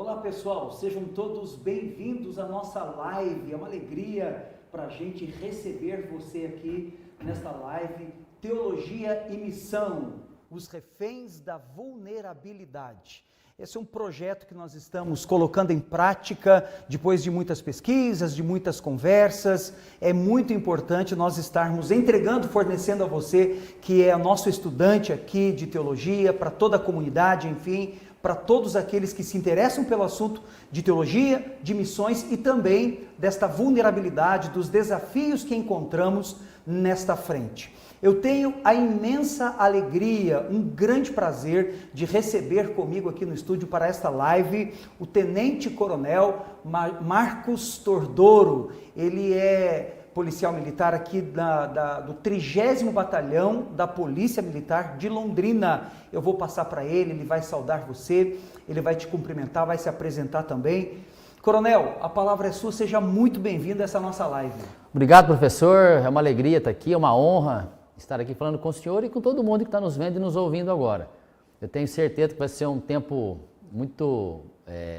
Olá pessoal, sejam todos bem-vindos à nossa live. É uma alegria para a gente receber você aqui nesta live Teologia e Missão, os reféns da vulnerabilidade. Esse é um projeto que nós estamos colocando em prática depois de muitas pesquisas, de muitas conversas. É muito importante nós estarmos entregando, fornecendo a você, que é nosso estudante aqui de teologia, para toda a comunidade, enfim, para todos aqueles que se interessam pelo assunto de teologia, de missões e também desta vulnerabilidade, dos desafios que encontramos nesta frente. Eu tenho a imensa alegria, um grande prazer de receber comigo aqui no estúdio para esta live o Tenente Coronel Marcos Tordoro. Ele é policial militar aqui do 30º Batalhão da Polícia Militar de Londrina. Eu vou passar para ele, ele vai saudar você, ele vai te cumprimentar, vai se apresentar também. Coronel, a palavra é sua, seja muito bem-vindo a essa nossa live. Obrigado, professor, é uma alegria estar aqui, é uma honra estar aqui falando com o senhor e com todo mundo que está nos vendo e nos ouvindo agora. Eu tenho certeza que vai ser um tempo muito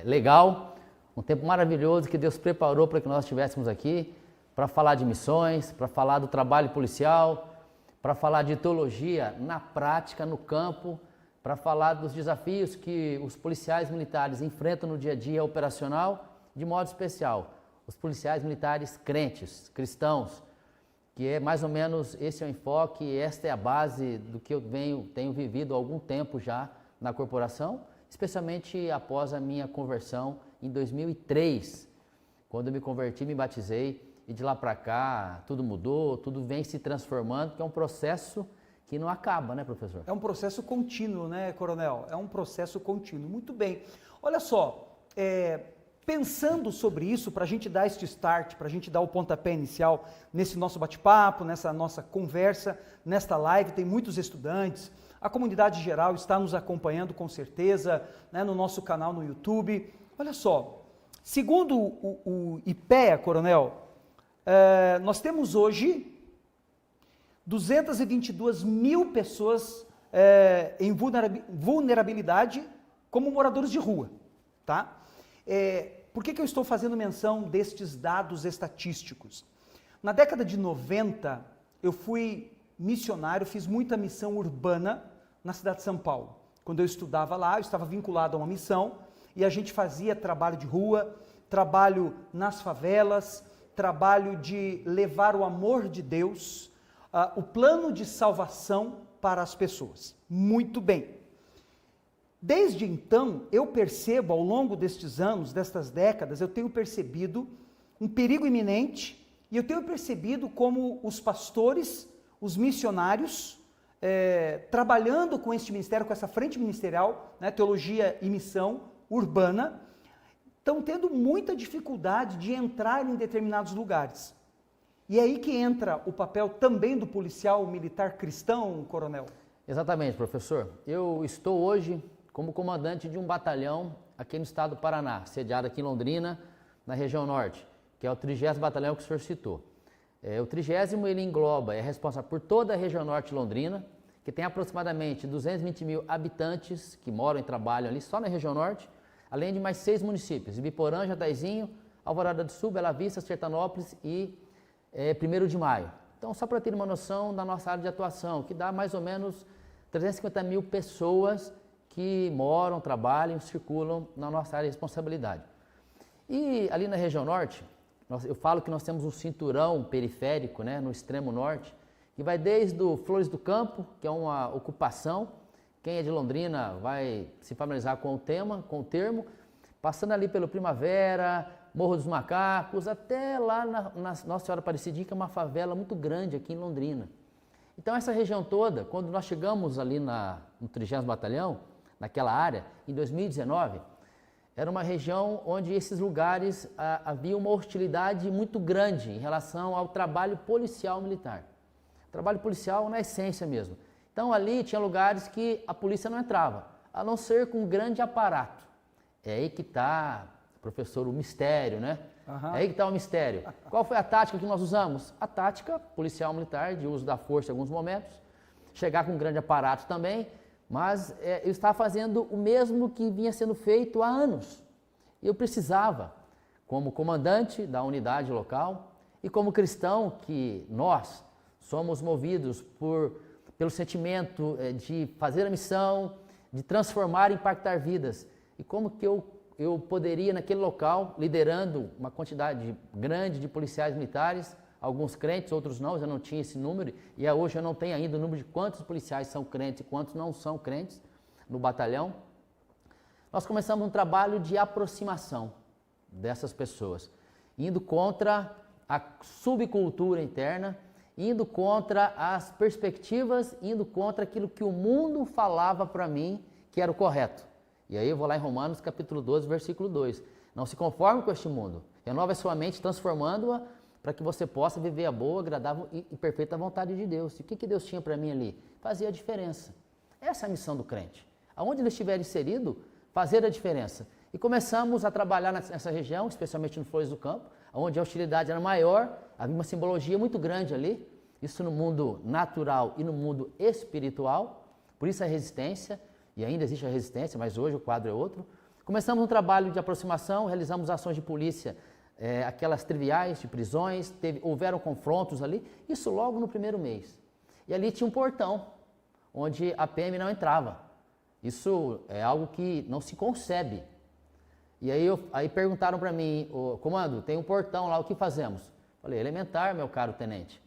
legal, um tempo maravilhoso que Deus preparou para que nós estivéssemos aqui, para falar de missões, para falar do trabalho policial, para falar de teologia na prática, no campo, para falar dos desafios que os policiais militares enfrentam no dia a dia operacional, de modo especial, os policiais militares crentes, cristãos, que é mais ou menos esse é o enfoque, esta é a base do que eu tenho vivido há algum tempo já na corporação, especialmente após a minha conversão em 2003, quando eu me converti, me batizei, e de lá para cá tudo mudou, tudo vem se transformando, que é um processo que não acaba, né, professor? É um processo contínuo, né, Coronel? É um processo contínuo. Muito bem. Olha só, pensando sobre isso, para a gente dar este start, para a gente dar o pontapé inicial nesse nosso bate-papo, nessa nossa conversa, nesta live, tem muitos estudantes, a comunidade geral está nos acompanhando com certeza, né, no nosso canal no YouTube. Olha só, segundo o IPEA, Coronel, nós temos hoje 222 mil pessoas em vulnerabilidade como moradores de rua, tá? Por que eu estou fazendo menção destes dados estatísticos? Na década de 90, eu fui missionário, fiz muita missão urbana na cidade de São Paulo. Quando eu estudava lá, eu estava vinculado a uma missão e a gente fazia trabalho de rua, trabalho nas favelas, trabalho de levar o amor de Deus, o plano de salvação para as pessoas. Muito bem. Desde então, eu percebo, ao longo destes anos, destas décadas, eu tenho percebido um perigo iminente e eu tenho percebido como os pastores, os missionários, trabalhando com este ministério, com essa frente ministerial, né, teologia e missão urbana, estão tendo muita dificuldade de entrar em determinados lugares. E é aí que entra o papel também do policial militar cristão, Coronel? Exatamente, professor. Eu estou hoje como comandante de um batalhão aqui no estado do Paraná, sediado aqui em Londrina, na região norte, que é o 30º Batalhão que o senhor citou. O 30º ele engloba, é responsável por toda a região norte de Londrina, que tem aproximadamente 220 mil habitantes que moram e trabalham ali só na região norte, além de mais 6 municípios, Ibiporã, Jataizinho, Alvorada do Sul, Bela Vista, Sertanópolis e 1º de Maio. Então, só para ter uma noção da nossa área de atuação, que dá mais ou menos 350 mil pessoas que moram, trabalham, circulam na nossa área de responsabilidade. E ali na região norte, eu falo que nós temos um cinturão periférico, né, no extremo norte, que vai desde o Flores do Campo, que é uma ocupação. Quem é de Londrina vai se familiarizar com o termo, passando ali pelo Primavera, Morro dos Macacos, até lá na Nossa Senhora Aparecidinha, que é uma favela muito grande aqui em Londrina. Então essa região toda, quando nós chegamos ali no 30º Batalhão, naquela área, em 2019, era uma região onde esses lugares havia uma hostilidade muito grande em relação ao trabalho policial militar. Trabalho policial na essência mesmo. Então ali tinha lugares que a polícia não entrava, a não ser com um grande aparato. É aí que está, professor, o mistério, né? Uhum. É aí que está o mistério. Qual foi a tática que nós usamos? A tática policial militar, de uso da força em alguns momentos, chegar com um grande aparato também, mas eu estava fazendo o mesmo que vinha sendo feito há anos. E eu precisava, como comandante da unidade local e como cristão, que nós somos movidos pelo sentimento de fazer a missão, de transformar e impactar vidas. E como que eu poderia, naquele local, liderando uma quantidade grande de policiais militares, alguns crentes, outros não, eu não tinha esse número, e hoje eu não tenho ainda o número de quantos policiais são crentes e quantos não são crentes no batalhão. Nós começamos um trabalho de aproximação dessas pessoas, indo contra a subcultura interna, indo contra as perspectivas, indo contra aquilo que o mundo falava para mim que era o correto. E aí eu vou lá em Romanos capítulo 12, versículo 2. Não se conforme com este mundo, renova a sua mente transformando-a para que você possa viver a boa, agradável e perfeita vontade de Deus. E o que Deus tinha para mim ali? Fazia a diferença. Essa é a missão do crente. Aonde ele estiver inserido, fazer a diferença. E começamos a trabalhar nessa região, especialmente no Flores do Campo, onde a hostilidade era maior, havia uma simbologia muito grande ali, isso no mundo natural e no mundo espiritual, por isso a resistência, e ainda existe a resistência, mas hoje o quadro é outro. Começamos um trabalho de aproximação, realizamos ações de polícia, aquelas triviais de prisões, houveram confrontos ali, isso logo no primeiro mês. E ali tinha um portão, onde a PM não entrava. Isso é algo que não se concebe. E aí perguntaram para mim, comando, tem um portão lá, o que fazemos? Falei, elementar, meu caro tenente.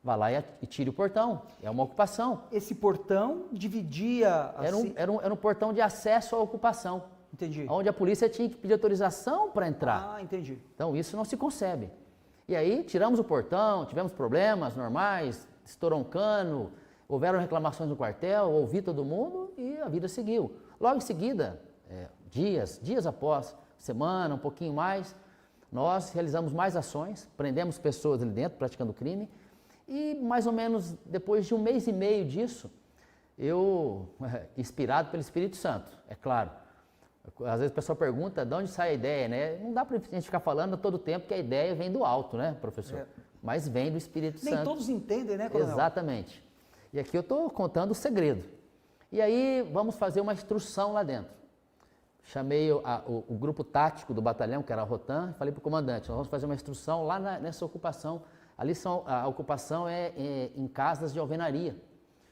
Vá lá e tire o portão, é uma ocupação. Esse portão dividia... Era um portão de acesso à ocupação. Entendi. Onde a polícia tinha que pedir autorização para entrar. Ah, entendi. Então isso não se concebe. E aí tiramos o portão, tivemos problemas normais, estourou um cano, houveram reclamações no quartel, ouvi todo mundo e a vida seguiu. Logo em seguida, dias após, semana, um pouquinho mais, nós realizamos mais ações, prendemos pessoas ali dentro praticando crime e mais ou menos depois de um mês e meio disso, eu, inspirado pelo Espírito Santo, é claro, às vezes o pessoal pergunta de onde sai a ideia, né? Não dá para a gente ficar falando todo o tempo que a ideia vem do alto, né, professor? Mas vem do Espírito Santo. Nem todos entendem, né, coronel? Exatamente. E aqui eu estou contando o segredo. E aí vamos fazer uma instrução lá dentro. Chamei o grupo tático do batalhão, que era a Rotan, e falei para o comandante, nós vamos fazer uma instrução lá nessa ocupação. Ali a ocupação é em casas de alvenaria,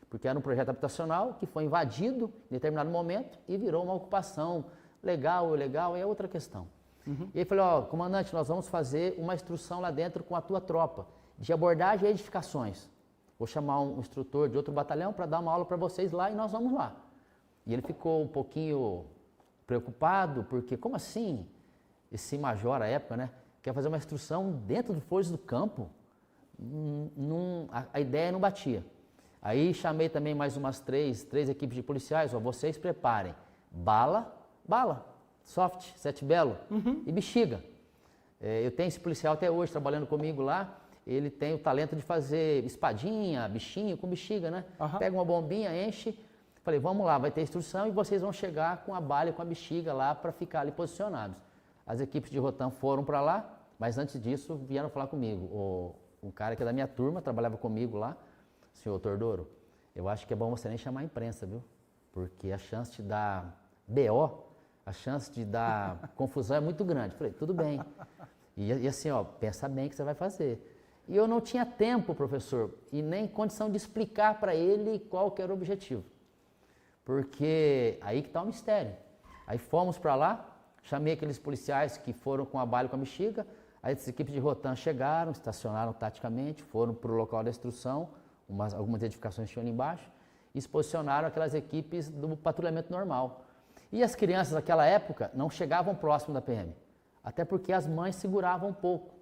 porque era um projeto habitacional que foi invadido em determinado momento e virou uma ocupação legal ou ilegal, é outra questão. Uhum. E aí falei, comandante, nós vamos fazer uma instrução lá dentro com a tua tropa, de abordagem e edificações. Vou chamar um instrutor de outro batalhão para dar uma aula para vocês lá e nós vamos lá. E ele ficou um pouquinho preocupado, porque como assim, esse major à época, né, quer fazer uma instrução dentro do Flores do Campo? A ideia não batia. Aí chamei também mais umas três equipes de policiais, vocês preparem bala, soft, sete belo e bexiga. Eu tenho esse policial até hoje trabalhando comigo lá, ele tem o talento de fazer espadinha, bichinho com bexiga, né? Pega uma bombinha, enche, falei, vamos lá, vai ter instrução e vocês vão chegar com a bala e com a bexiga lá para ficar ali posicionados. As equipes de Rotan foram para lá, mas antes disso vieram falar comigo. Um cara que é da minha turma, trabalhava comigo lá, senhor Tordoro, eu acho que é bom você nem chamar a imprensa, viu? Porque a chance de dar BO, a chance de dar confusão é muito grande. Falei, tudo bem. E assim, pensa bem o que você vai fazer. E eu não tinha tempo, professor, e nem condição de explicar para ele qual que era o objetivo. Porque aí que está o mistério. Aí fomos para lá, chamei aqueles policiais que foram com a bala e com a bexiga, aí as equipes de Rotan chegaram, estacionaram taticamente, foram para o local da instrução, algumas edificações tinham ali embaixo, e se posicionaram aquelas equipes do patrulhamento normal. E as crianças naquela época não chegavam próximo da PM, até porque as mães seguravam um pouco,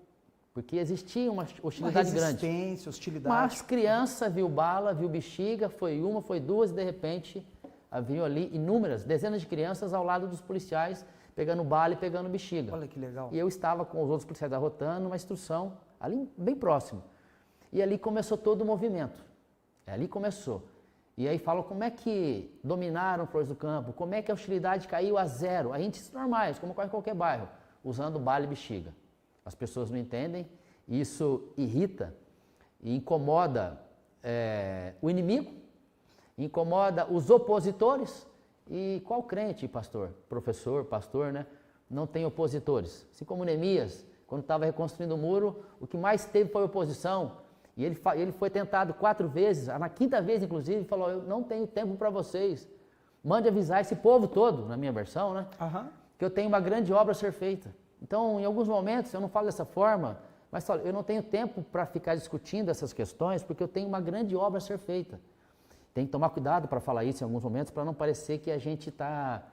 porque existia uma hostilidade grande. Resistência, hostilidade. Mas criança viu bala, viu bexiga, foi uma, foi duas, e de repente haviam ali inúmeras, dezenas de crianças ao lado dos policiais, pegando bala e pegando bexiga. Olha que legal. E eu estava com os outros policiais da Rotan numa instrução, ali bem próximo. E ali começou todo o movimento. Ali começou. E aí falam como é que dominaram Flores do Campo, como é que a hostilidade caiu a zero, a índices normais, como ocorre em qualquer bairro, usando bala e bexiga. As pessoas não entendem, isso irrita e incomoda o inimigo, incomoda os opositores. E qual crente, pastor? Professor, pastor, né? não tem opositores. Assim como Neemias, quando estava reconstruindo o muro, o que mais teve foi oposição. E ele foi tentado 4 vezes, na 5ª vez, inclusive, falou: eu não tenho tempo para vocês. Mande avisar esse povo todo, na minha versão, né? Que eu tenho uma grande obra a ser feita. Então, em alguns momentos, eu não falo dessa forma, mas falo, eu não tenho tempo para ficar discutindo essas questões, porque eu tenho uma grande obra a ser feita. Tem que tomar cuidado para falar isso em alguns momentos, para não parecer que a gente está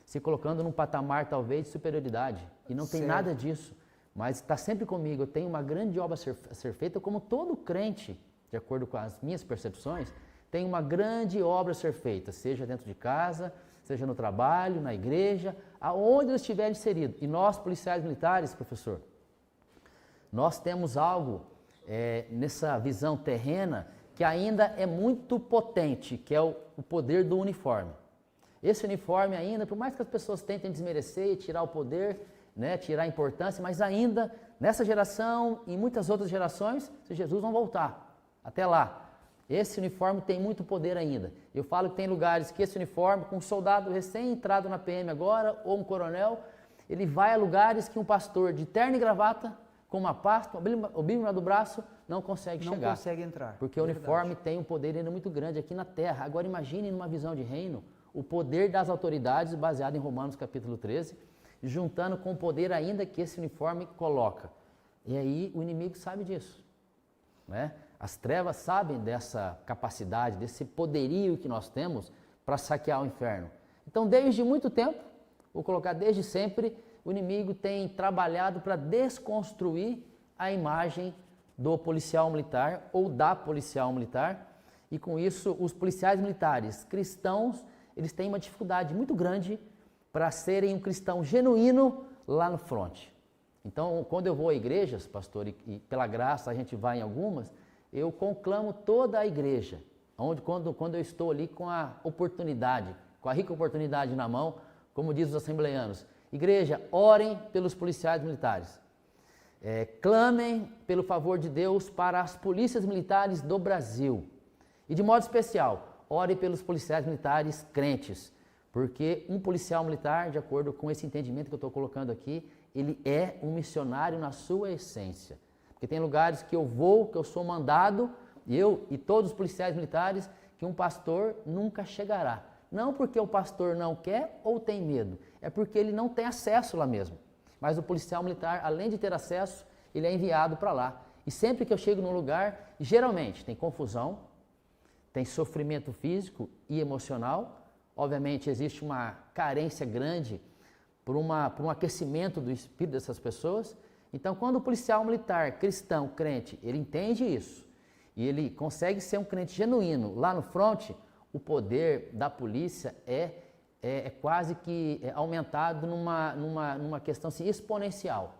se colocando num patamar, talvez, de superioridade. E não tem nada disso. Mas está sempre comigo, eu tenho uma grande obra a ser feita, como todo crente, de acordo com as minhas percepções, tem uma grande obra a ser feita, seja dentro de casa, seja no trabalho, na igreja, aonde ele estiver inserido. E nós, policiais militares, professor, nós temos algo nessa visão terrena que ainda é muito potente, que é o poder do uniforme. Esse uniforme ainda, por mais que as pessoas tentem desmerecer e tirar o poder, né, tirar a importância, mas ainda nessa geração e muitas outras gerações, se Jesus não voltar até lá, esse uniforme tem muito poder ainda. Eu falo que tem lugares que esse uniforme, com um soldado recém-entrado na PM agora, ou um coronel, ele vai a lugares que um pastor de terno e gravata, com uma pasta, o Bíblia do braço, não consegue chegar. Não consegue entrar. Porque o uniforme tem um poder ainda muito grande aqui na terra. Agora imagine numa visão de reino, o poder das autoridades, baseado em Romanos capítulo 13, juntando com o poder ainda que esse uniforme coloca. E aí o inimigo sabe disso, né? As trevas sabem dessa capacidade, desse poderio que nós temos para saquear o inferno. Então, desde muito tempo, vou colocar desde sempre, o inimigo tem trabalhado para desconstruir a imagem do policial militar ou da policial militar. E com isso, os policiais militares cristãos, eles têm uma dificuldade muito grande para serem um cristão genuíno lá no fronte. Então, quando eu vou a igrejas, pastor, e pela graça a gente vai em algumas, eu conclamo toda a igreja, quando eu estou ali com a oportunidade, com a rica oportunidade na mão, como diz os assembleanos, igreja, orem pelos policiais militares, clamem pelo favor de Deus para as polícias militares do Brasil, e de modo especial, ore pelos policiais militares crentes, porque um policial militar, de acordo com esse entendimento que eu estou colocando aqui, ele é um missionário na sua essência. Porque tem lugares que eu vou, que eu sou mandado, eu e todos os policiais militares, que um pastor nunca chegará. Não porque o pastor não quer ou tem medo, é porque ele não tem acesso lá mesmo. Mas o policial militar, além de ter acesso, ele é enviado para lá. E sempre que eu chego num lugar, geralmente tem confusão, tem sofrimento físico e emocional. Obviamente existe uma carência grande por um aquecimento do espírito dessas pessoas. Então, quando o policial militar, cristão, crente, ele entende isso e ele consegue ser um crente genuíno lá no fronte, o poder da polícia é quase que aumentado numa questão assim, exponencial.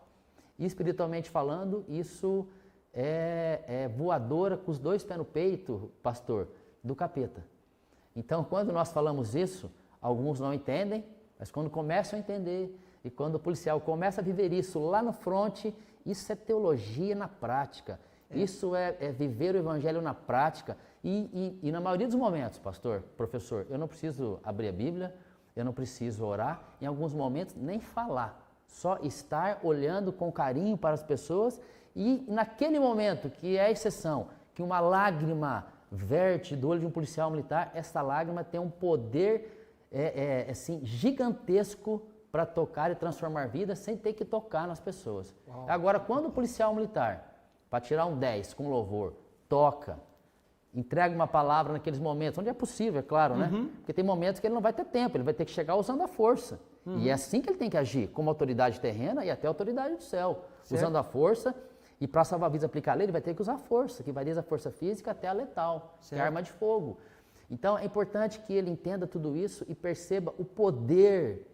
E espiritualmente falando, isso é voadora com os 2 pés no peito, pastor, do capeta. Então, quando nós falamos isso, alguns não entendem, mas quando começam a entender, e quando o policial começa a viver isso lá no fronte, isso é teologia na prática. Isso é viver o evangelho na prática. E na maioria dos momentos, pastor, professor, eu não preciso abrir a Bíblia, eu não preciso orar, em alguns momentos nem falar. Só estar olhando com carinho para as pessoas e naquele momento, que é a exceção, que uma lágrima verte do olho de um policial militar, essa lágrima tem um poder assim, gigantesco para tocar e transformar vidas sem ter que tocar nas pessoas. Uau. Agora, quando o policial militar, para tirar um 10 com louvor, toca, entrega uma palavra naqueles momentos, onde é possível, é claro, né? Porque tem momentos que ele não vai ter tempo, ele vai ter que chegar usando a força. E é assim que ele tem que agir, como autoridade terrena e até autoridade do céu. Certo. Usando a força, e para salvar a vida, aplicar a lei, ele vai ter que usar a força, que vai desde a força física até a letal, que é a arma de fogo. Então, é importante que ele entenda tudo isso e perceba o poder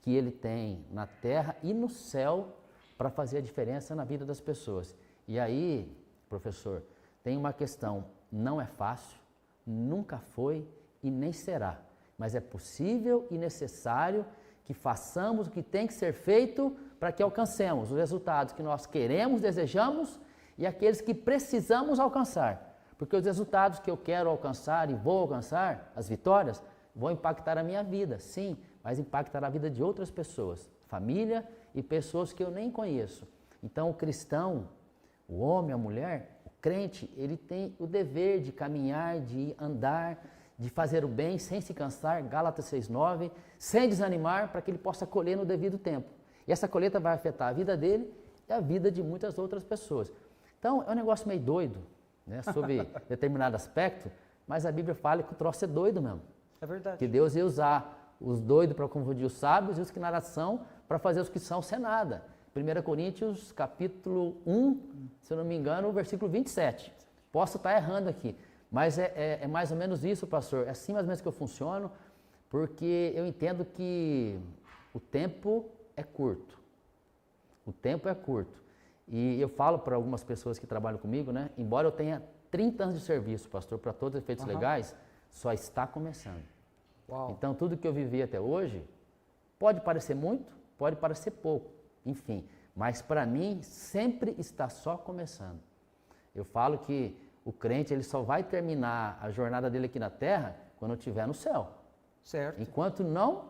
que ele tem na terra e no céu para fazer a diferença na vida das pessoas. E aí, professor, tem uma questão, não é fácil, nunca foi e nem será, mas é possível e necessário que façamos o que tem que ser feito para que alcancemos os resultados que nós queremos, desejamos e aqueles que precisamos alcançar. Porque os resultados que eu quero alcançar e vou alcançar, as vitórias, vão impactar a minha vida, sim, mas impactará a vida de outras pessoas. família e pessoas que eu nem conheço. Então o cristão, o homem, a mulher, o crente, ele tem o dever de caminhar, de andar, de fazer o bem sem se cansar, Gálatas 6,9, sem desanimar, para que ele possa colher no devido tempo. E essa colheita vai afetar a vida dele e a vida de muitas outras pessoas. Então é um negócio meio doido, né, sobre determinado aspecto, mas a Bíblia fala que o troço é doido mesmo. É verdade. Que Deus ia usar os doidos para confundir os sábios e os que nada são para fazer os que são ser nada. 1 Coríntios, capítulo 1, se eu não me engano, o versículo 27. Posso estar errando aqui, mas é mais ou menos isso, pastor. É assim mais ou menos que eu funciono, porque eu entendo que o tempo é curto. O tempo é curto. E eu falo para algumas pessoas que trabalham comigo, né? Embora eu tenha 30 anos de serviço, pastor, para todos os efeitos legais, só está começando. Uau. Então, tudo que eu vivi até hoje, pode parecer muito, pode parecer pouco, enfim. Mas para mim, sempre está só começando. Eu falo que o crente, ele só vai terminar a jornada dele aqui na terra quando estiver no céu. Certo. Enquanto não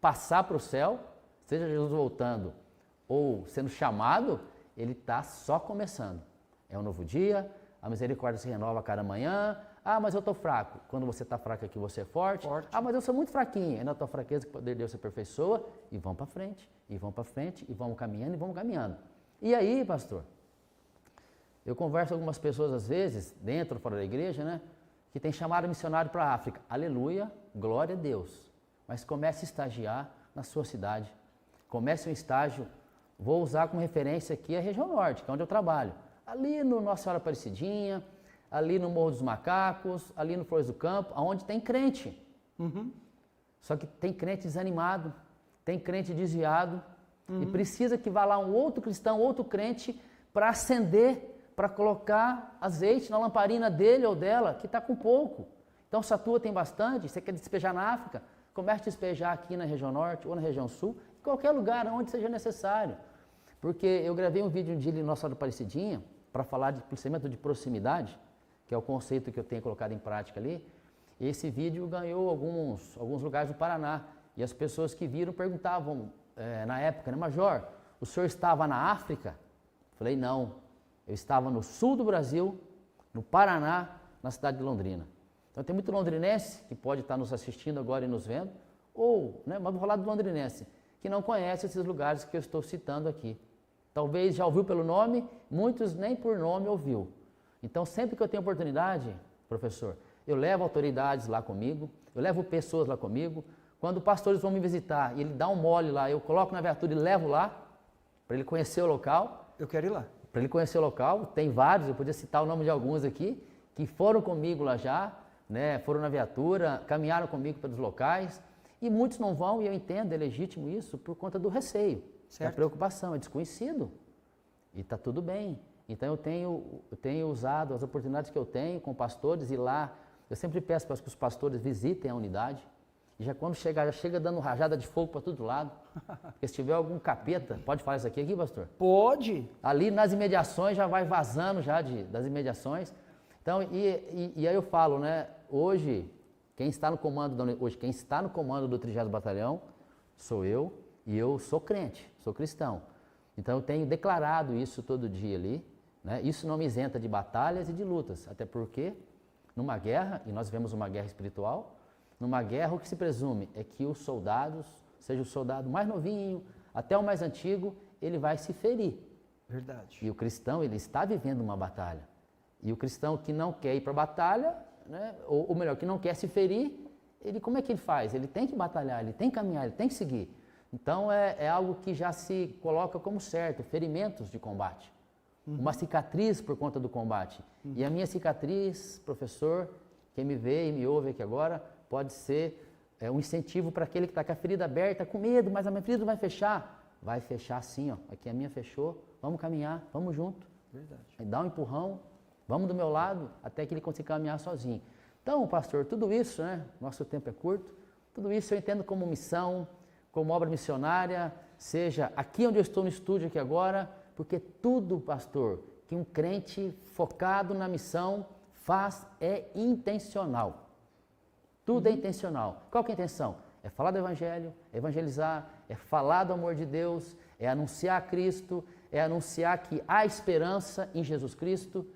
passar para o céu, seja Jesus voltando ou sendo chamado, ele está só começando. É um novo dia, a misericórdia se renova a cada manhã. Ah, mas eu estou fraco. Quando você está fraco aqui, você é forte. Ah, mas eu sou muito fraquinho. É na tua fraqueza que o poder de Deus se aperfeiçoa. E vão para frente, e vão para frente, e vamos caminhando, e vamos caminhando. E aí, pastor, eu converso com algumas pessoas, às vezes, dentro ou fora da igreja, né? Que tem chamado missionário para a África. Aleluia, glória a Deus. Mas comece a estagiar na sua cidade. Comece um estágio, vou usar como referência aqui a região norte, que é onde eu trabalho. Ali no Nossa Senhora Aparecidinha, ali no Morro dos Macacos, ali no Flores do Campo, onde tem crente. Só que tem crente desanimado, tem crente desviado, e precisa que vá lá um outro cristão, outro crente, para acender, para colocar azeite na lamparina dele ou dela, que está com pouco. Então, se a tua tem bastante, você quer despejar na África, comece a despejar aqui na região norte ou na região sul, em qualquer lugar onde seja necessário. Porque eu gravei um vídeo um dia ali no Nossa Senhora Aparecidinha, para falar de policiamento de proximidade, que é o conceito que eu tenho colocado em prática ali. E esse vídeo ganhou alguns lugares do Paraná. E as pessoas que viram perguntavam, na época, né, Major, o senhor estava na África? Falei, não, eu estava no sul do Brasil, no Paraná, na cidade de Londrina. Então tem muito londrinense que pode estar nos assistindo agora e nos vendo, ou, né, mas vou falar do londrinense, que não conhece esses lugares que eu estou citando aqui. Talvez já ouviu pelo nome, muitos nem por nome ouviu. Então, sempre que eu tenho oportunidade, professor, eu levo autoridades lá comigo, eu levo pessoas lá comigo. Quando pastores vão me visitar e ele dá um mole lá, eu coloco na viatura e levo lá, para ele conhecer o local. Eu quero ir lá. Para ele conhecer o local, tem vários, eu podia citar o nome de alguns aqui, que foram comigo lá já, né, foram na viatura, caminharam comigo pelos locais, e muitos não vão, e eu entendo, é legítimo isso, por conta do receio, da preocupação, é desconhecido, e está tudo bem. Então eu tenho usado as oportunidades que eu tenho com pastores e lá, eu sempre peço para que os pastores visitem a unidade, e já quando chegar, já chega dando rajada de fogo para todo lado, porque se tiver algum capeta, pode falar isso aqui, pastor? Pode. Ali nas imediações já vai vazando já das imediações. Então, e aí eu falo, né, hoje, quem está no comando do 30º Batalhão sou eu, e eu sou crente, sou cristão. Então eu tenho declarado isso todo dia ali, né? Isso não me isenta de batalhas e de lutas, até porque numa guerra, e nós vemos uma guerra espiritual, numa guerra o que se presume é que os soldados, seja o soldado mais novinho, até o mais antigo, ele vai se ferir. Verdade. E o cristão, ele está vivendo uma batalha. E o cristão que não quer ir para a batalha, né? ou melhor, que não quer se ferir, ele, como é que ele faz? Ele tem que batalhar, ele tem que caminhar, ele tem que seguir. Então é algo que já se coloca como certo, ferimentos de combate. Uma cicatriz por conta do combate. E a minha cicatriz, professor, quem me vê e me ouve aqui agora, pode ser um incentivo para aquele que está com a ferida aberta, com medo, mas a minha ferida não vai fechar. Vai fechar sim, ó. Aqui a minha fechou, vamos caminhar, vamos junto. Verdade. Dá um empurrão, vamos do meu lado, até que ele consiga caminhar sozinho. Então, pastor, tudo isso, né? Nosso tempo é curto, tudo isso eu entendo como missão, como obra missionária, seja aqui onde eu estou no estúdio aqui agora, porque tudo, pastor, que um crente focado na missão faz é intencional. Tudo é intencional. Qual que é a intenção? É falar do evangelho, é evangelizar, é falar do amor de Deus, é anunciar Cristo, é anunciar que há esperança em Jesus Cristo,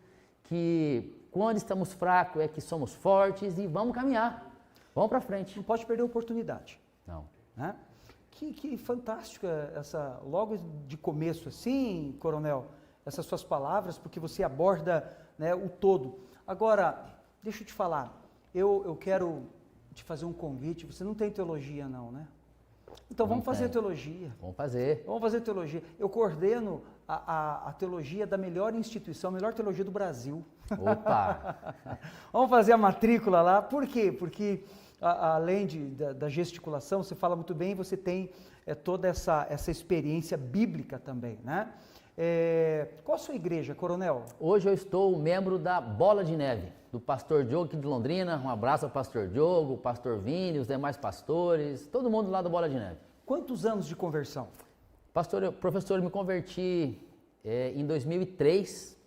que quando estamos fracos é que somos fortes e vamos caminhar, vamos para frente. Não pode perder a oportunidade. Não. Né? Que fantástica essa, logo de começo assim, Coronel, essas suas palavras, porque você aborda, né, o todo. Agora, deixa eu te falar, eu quero te fazer um convite, você não tem teologia não, né? Então vamos fazer teologia. Vamos fazer. Vamos fazer teologia. Eu coordeno a teologia da melhor instituição, a melhor teologia do Brasil. Opa! Vamos fazer a matrícula lá. Por quê? Porque além da gesticulação, você fala muito bem, você tem toda essa experiência bíblica também, né? Qual a sua igreja, Coronel? Hoje eu estou membro da Bola de Neve, do pastor Diogo aqui de Londrina. Um abraço ao pastor Diogo, o pastor Vini, os demais pastores, todo mundo lá da Bola de Neve. Quantos anos de conversão? Professor, eu me converti em 2003,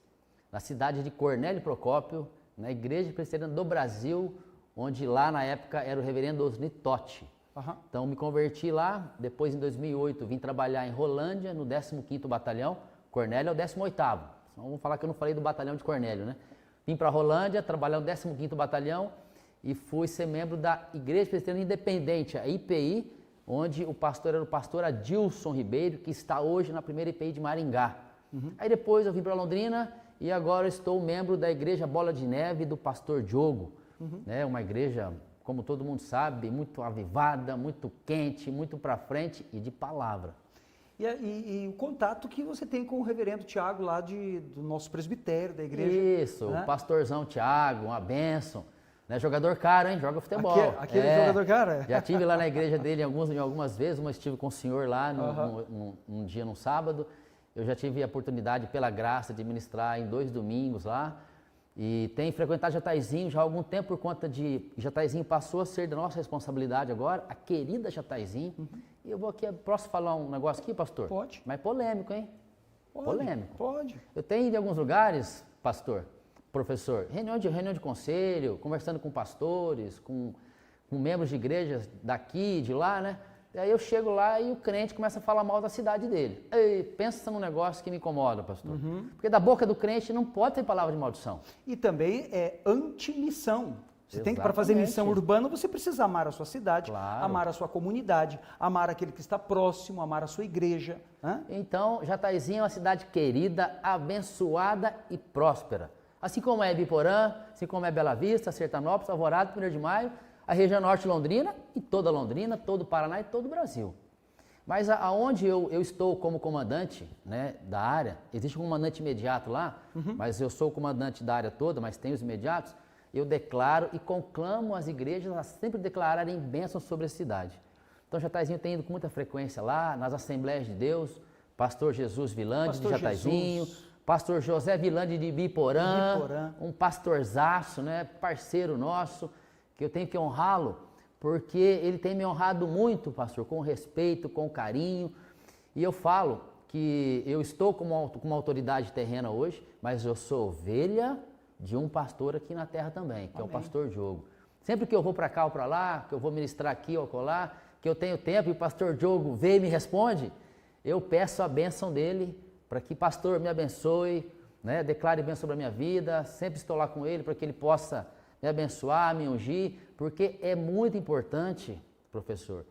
na cidade de Cornélio Procópio, na Igreja Presbiteriana do Brasil, onde lá na época era o reverendo Osni Totti. Uhum. Então me converti lá, depois em 2008 vim trabalhar em Rolândia, no 15º Batalhão. Cornélio é o 18º. Então, vamos falar que eu não falei do batalhão de Cornélio, né? Vim para Rolândia, trabalhar no 15º Batalhão e fui ser membro da Igreja Presbiteriana Independente, a IPI, onde o pastor era o pastor Adilson Ribeiro, que está hoje na primeira IPI de Maringá. Uhum. Aí depois eu vim para Londrina e agora estou membro da Igreja Bola de Neve do pastor Diogo, né? Uma igreja, como todo mundo sabe, muito avivada, muito quente, muito para frente e de palavra. E o contato que você tem com o reverendo Tiago lá do nosso presbitério, da igreja. Isso, né? O pastorzão Tiago, uma bênção. Né? Jogador caro, hein? Joga futebol. Aquele jogador caro? Já estive lá na igreja dele algumas vezes, mas estive com o senhor lá num dia, num sábado. Eu já tive a oportunidade, pela graça, de ministrar em 2 domingos lá. E tem frequentado Jataizinho já há algum tempo por conta de... Jataizinho passou a ser da nossa responsabilidade agora, a querida Jataizinho. E eu vou aqui, posso falar um negócio aqui, pastor? Pode. Mas polêmico, hein? Polêmico. Pode. Eu tenho ido em alguns lugares, pastor, professor, reunião de conselho, conversando com pastores, com membros de igrejas daqui, de lá, né? E aí eu chego lá e o crente começa a falar mal da cidade dele. Ei, pensa num negócio que me incomoda, pastor. Porque da boca do crente não pode ter palavra de maldição. E também é antimissão. Você tem que, para fazer missão urbana, você precisa amar a sua cidade, claro, amar a sua comunidade, amar aquele que está próximo, amar a sua igreja. Então, Jataizinho é uma cidade querida, abençoada e próspera. Assim como é Ibiporã, assim como é Bela Vista, Sertanópolis, Alvorada, 1º de Maio, a região norte Londrina e toda Londrina, todo o Paraná e todo o Brasil. Mas aonde eu estou como comandante, né, da área, existe um comandante imediato lá, mas eu sou o comandante da área toda, mas tem os imediatos, eu declaro e conclamo as igrejas a sempre declararem bênçãos sobre a cidade. Então Jataizinho tem ido com muita frequência lá, nas Assembleias de Deus, pastor Jesus Vilande de Jataizinho, pastor José Vilande de Ibiporã, um pastorzaço, né, parceiro nosso, que eu tenho que honrá-lo, porque ele tem me honrado muito, pastor, com respeito, com carinho. E eu falo que eu estou com uma autoridade terrena hoje, mas eu sou ovelha de um pastor aqui na terra também, que é o pastor Diogo. Sempre que eu vou para cá ou para lá, que eu vou ministrar aqui ou acolá, que eu tenho tempo e o pastor Diogo vem e me responde, eu peço a bênção dele para que pastor me abençoe, né, declare bênção sobre a minha vida, sempre estou lá com ele para que ele possa me abençoar, me ungir, porque é muito importante, professor,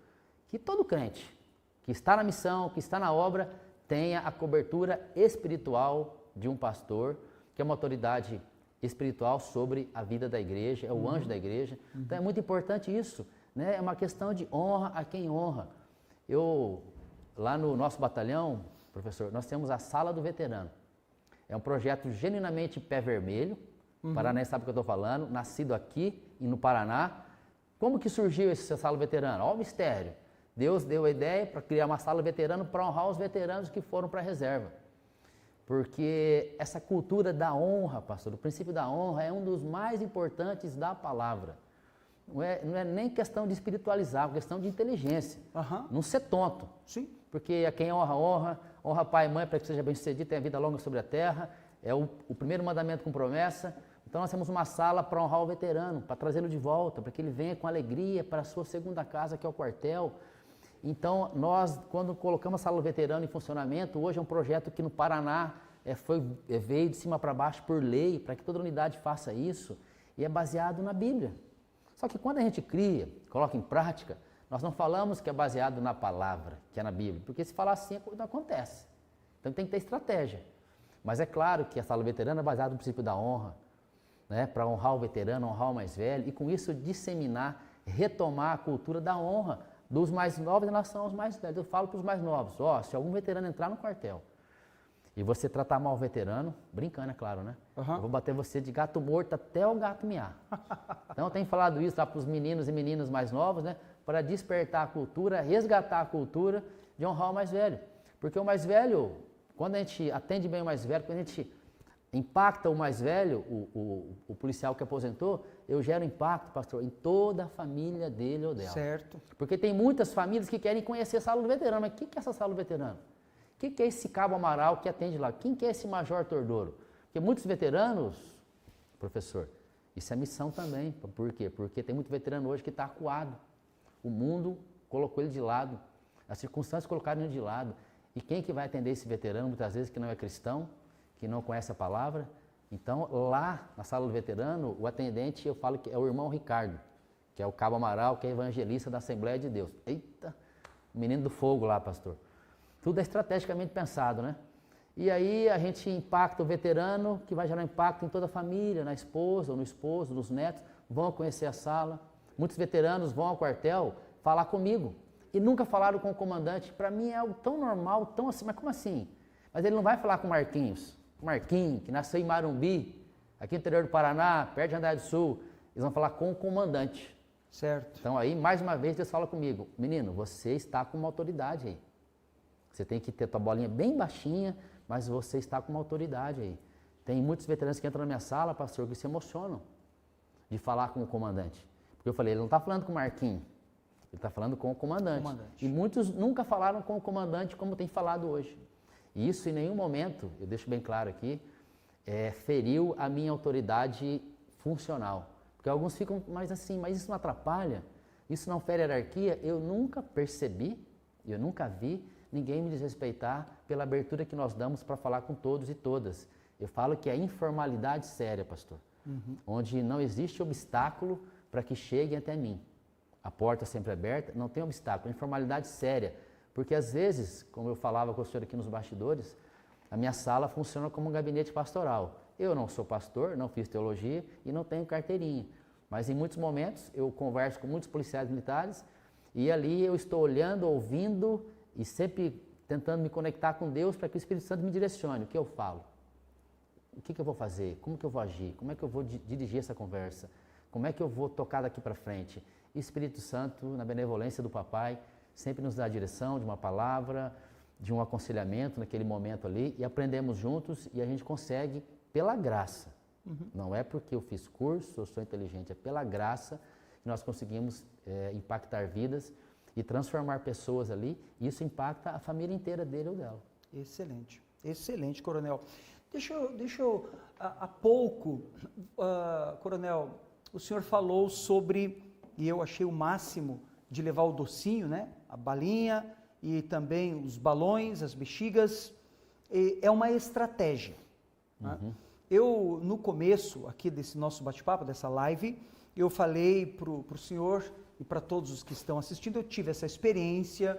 que todo crente que está na missão, que está na obra, tenha a cobertura espiritual de um pastor, que é uma autoridade espiritual sobre a vida da igreja, é o anjo da igreja. Então é muito importante isso, né? É uma questão de honra a quem honra. Lá no nosso batalhão, professor, nós temos a Sala do Veterano. É um projeto genuinamente pé vermelho, Paraná sabe o que eu estou falando, nascido aqui e no Paraná. Como que surgiu essa sala veterana? Olha o mistério. Deus deu a ideia para criar uma sala veterana para honrar os veteranos que foram para a reserva. Porque essa cultura da honra, pastor, o princípio da honra é um dos mais importantes da palavra. Não é nem questão de espiritualizar, é questão de inteligência. Não ser tonto. Sim. Porque a quem honra, honra pai e mãe para que seja bem sucedido, tenha vida longa sobre a terra. É o primeiro mandamento com promessa. Então nós temos uma sala para honrar o veterano, para trazê-lo de volta, para que ele venha com alegria para a sua segunda casa, que é o quartel. Então, nós, quando colocamos a Sala do Veterano em funcionamento, hoje é um projeto que no Paraná veio de cima para baixo por lei, para que toda unidade faça isso, e é baseado na Bíblia. Só que quando a gente cria, coloca em prática, nós não falamos que é baseado na palavra, que é na Bíblia, porque se falar assim, não acontece. Então tem que ter estratégia. Mas é claro que a Sala Veterana é baseada no princípio da honra, né? Para honrar o veterano, honrar o mais velho, e com isso disseminar, retomar a cultura da honra dos mais novos em relação aos mais velhos. Eu falo para os mais novos, se algum veterano entrar no quartel e você tratar mal o veterano, brincando, é claro, né? Eu vou bater você de gato morto até o gato miar. Então eu tenho falado isso lá para os meninos e meninas mais novos, né? Para despertar a cultura, resgatar a cultura de honrar o mais velho. Porque o mais velho, quando a gente atende bem o mais velho, quando a gente impacta o mais velho, o policial que aposentou, eu gero impacto, pastor, em toda a família dele ou dela. Certo. Porque tem muitas famílias que querem conhecer a Sala do Veterano. Mas o que é essa Sala do Veterano? O que é esse Cabo Amaral que atende lá? Quem que é esse Major Tordoro? Porque muitos veteranos, professor, isso é missão também. Por quê? Porque tem muito veterano hoje que está acuado. O mundo colocou ele de lado. As circunstâncias colocaram ele de lado. E quem que vai atender esse veterano, muitas vezes, que não é cristão, que não conhece a palavra? Então, lá na Sala do Veterano, o atendente, eu falo que é o irmão Ricardo, que é o Cabo Amaral, que é evangelista da Assembleia de Deus. Eita, menino do fogo lá, pastor. Tudo é estrategicamente pensado, né? E aí a gente impacta o veterano, que vai gerar impacto em toda a família, na esposa, ou no esposo, nos netos, vão conhecer a sala. Muitos veteranos vão ao quartel falar comigo e nunca falaram com o comandante. Para mim é algo tão normal, tão assim, mas como assim? Mas ele não vai falar com o Marquinhos. O Marquinhos, que nasceu em Marumbi, aqui no interior do Paraná, perto de Andrade do Sul. Eles vão falar com o comandante. Certo. Então aí, mais uma vez, Deus fala comigo. Menino, você está com uma autoridade aí. Você tem que ter tua bolinha bem baixinha, mas você está com uma autoridade aí. Tem muitos veteranos que entram na minha sala, pastor, que se emocionam de falar com o comandante. Porque eu falei, ele não está falando com o Marquinhos, ele está falando com o comandante. E muitos nunca falaram com o comandante como tem falado hoje. E isso em nenhum momento, eu deixo bem claro aqui, feriu a minha autoridade funcional. Porque alguns ficam, mas isso não atrapalha? Isso não fere a hierarquia? Eu nunca percebi, eu nunca vi ninguém me desrespeitar pela abertura que nós damos para falar com todos e todas. Eu falo que é informalidade séria, pastor. Onde não existe obstáculo para que cheguem até mim. A porta sempre aberta, não tem obstáculo, é informalidade séria. Porque às vezes, como eu falava com o senhor aqui nos bastidores, a minha sala funciona como um gabinete pastoral. Eu não sou pastor, não fiz teologia e não tenho carteirinha. Mas em muitos momentos eu converso com muitos policiais militares e ali eu estou olhando, ouvindo e sempre tentando me conectar com Deus para que o Espírito Santo me direcione. O que eu falo? O que eu vou fazer? Como que eu vou agir? Como é que eu vou dirigir essa conversa? Como é que eu vou tocar daqui para frente? E o Espírito Santo, na benevolência do Papai, sempre nos dá a direção de uma palavra, de um aconselhamento naquele momento ali, e aprendemos juntos e a gente consegue pela graça. Não é porque eu fiz curso, eu sou inteligente, é pela graça que nós conseguimos impactar vidas e transformar pessoas ali, e isso impacta a família inteira dele ou dela. Excelente, excelente, coronel. Deixa eu há pouco, coronel, o senhor falou sobre, e eu achei o máximo, de levar o docinho, né? A balinha e também os balões, as bexigas, é uma estratégia. Né? Eu, no começo aqui desse nosso bate-papo, dessa live, eu falei para o senhor e para todos os que estão assistindo, eu tive essa experiência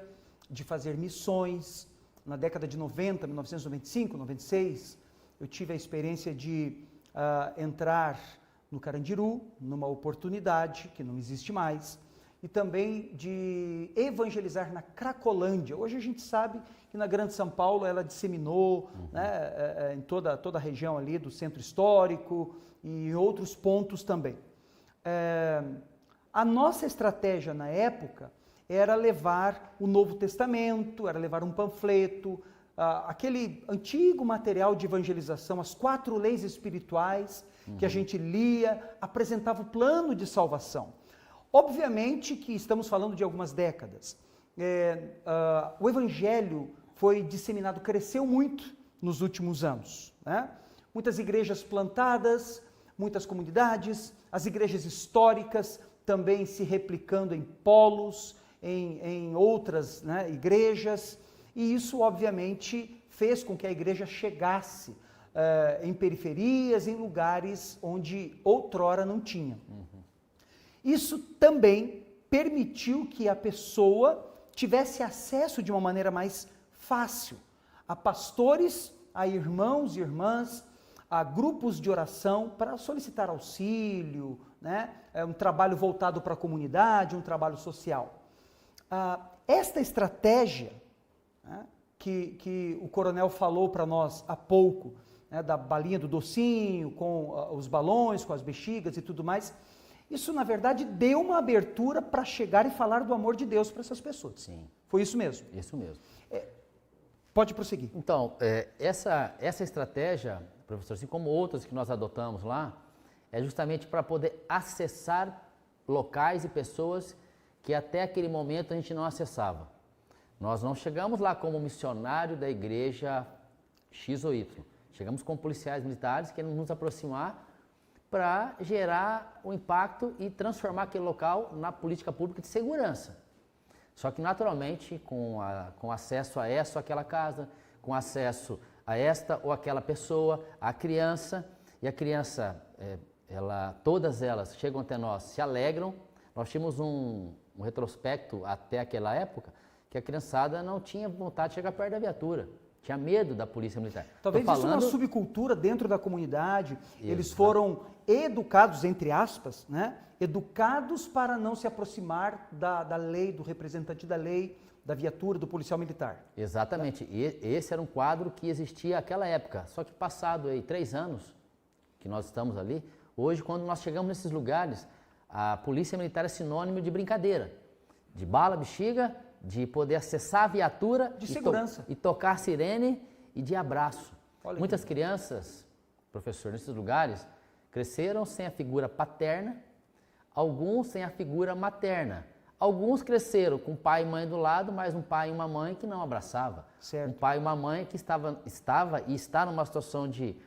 de fazer missões na década de 90, 1995, 96, eu tive a experiência de entrar no Carandiru, numa oportunidade que não existe mais, e também de evangelizar na Cracolândia. Hoje a gente sabe que na Grande São Paulo ela disseminou né, em toda a região ali do centro histórico e em outros pontos também. A nossa estratégia na época era levar o Novo Testamento, era levar um panfleto, aquele antigo material de evangelização, as 4 leis espirituais que a gente lia, apresentava o plano de salvação. Obviamente que estamos falando de algumas décadas. O evangelho foi disseminado, cresceu muito nos últimos anos. Né? Muitas igrejas plantadas, muitas comunidades, as igrejas históricas também se replicando em polos, em outras, né, igrejas, e isso obviamente fez com que a igreja chegasse em periferias, em lugares onde outrora não tinha. Isso também permitiu que a pessoa tivesse acesso de uma maneira mais fácil a pastores, a irmãos e irmãs, a grupos de oração para solicitar auxílio, né? Um trabalho voltado para a comunidade, um trabalho social. Esta estratégia, né, que o coronel falou para nós há pouco, né, da balinha do docinho, com os balões, com as bexigas e tudo mais, isso na verdade deu uma abertura para chegar e falar do amor de Deus para essas pessoas. Sim. Foi isso mesmo? Isso mesmo. Pode prosseguir. Então, essa estratégia, professor, assim como outras que nós adotamos lá, é justamente para poder acessar locais e pessoas que até aquele momento a gente não acessava. Nós não chegamos lá como missionário da igreja X ou Y. Chegamos como policiais militares querendo nos aproximar para gerar o impacto e transformar aquele local na política pública de segurança. Só que naturalmente com acesso a essa ou aquela casa, com acesso a esta ou aquela pessoa, a criança, e a criança, todas elas chegam até nós, se alegram. Nós tínhamos um retrospecto até aquela época que a criançada não tinha vontade de chegar perto da viatura. Tinha medo da polícia militar. Talvez isso é uma subcultura dentro da comunidade. Eles foram educados, entre aspas, né? Educados para não se aproximar da lei, do representante da lei, da viatura, do policial militar. Exatamente. E esse era um quadro que existia naquela época. Só que passado aí 3 anos que nós estamos ali, hoje quando nós chegamos nesses lugares, a polícia militar é sinônimo de brincadeira, de bala, bexiga, de poder acessar a viatura de segurança e tocar sirene e de abraço. Olha Muitas crianças, professor, nesses lugares, cresceram sem a figura paterna, alguns sem a figura materna. Alguns cresceram com pai e mãe do lado, mas um pai e uma mãe que não abraçava. Certo. Um pai e uma mãe que estava e está numa situação de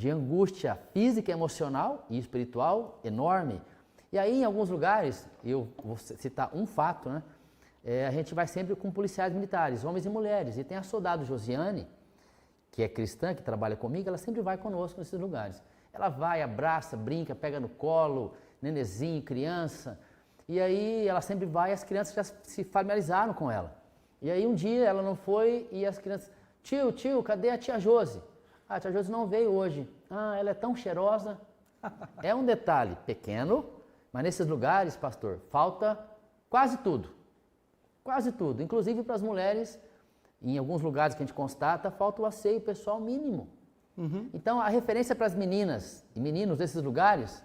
angústia física, emocional e espiritual enorme. E aí, em alguns lugares, eu vou citar um fato, né? A gente vai sempre com policiais militares, homens e mulheres. E tem a soldado Josiane, que é cristã, que trabalha comigo, ela sempre vai conosco nesses lugares. Ela vai, abraça, brinca, pega no colo, nenezinho, criança. E aí ela sempre vai e as crianças já se familiarizaram com ela. E aí um dia ela não foi e as crianças... Tio, cadê a tia Josi? A tia Josi não veio hoje. Ela é tão cheirosa. É um detalhe pequeno, mas nesses lugares, pastor, falta quase tudo. Quase tudo, inclusive para as mulheres, em alguns lugares que a gente constata, falta o asseio pessoal mínimo. Então, a referência para as meninas e meninos desses lugares,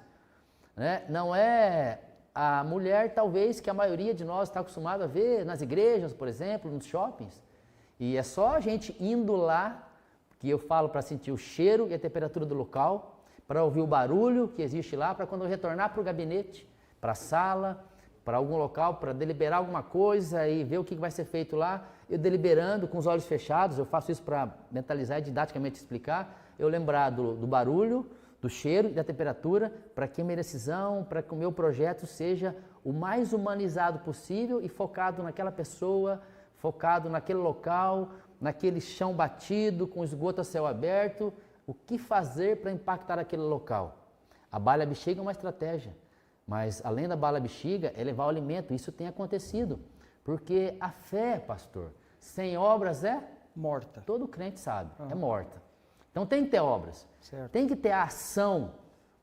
né, não é a mulher, talvez, que a maioria de nós está acostumado a ver nas igrejas, por exemplo, nos shoppings. E é só a gente indo lá, que eu falo para sentir o cheiro e a temperatura do local, para ouvir o barulho que existe lá, para quando eu retornar para o gabinete, para a sala, para algum local, para deliberar alguma coisa e ver o que vai ser feito lá, eu deliberando com os olhos fechados, eu faço isso para mentalizar e didaticamente explicar, eu lembrar do barulho, do cheiro e da temperatura, para que a minha decisão, para que o meu projeto seja o mais humanizado possível e focado naquela pessoa, focado naquele local, naquele chão batido, com esgoto a céu aberto, o que fazer para impactar aquele local. A bala bexiga é uma estratégia. Mas, além da bala bexiga, é levar o alimento. Isso tem acontecido. Porque a fé, pastor, sem obras é morta. Todo crente sabe, é morta. Então tem que ter obras. Certo. Tem que ter a ação,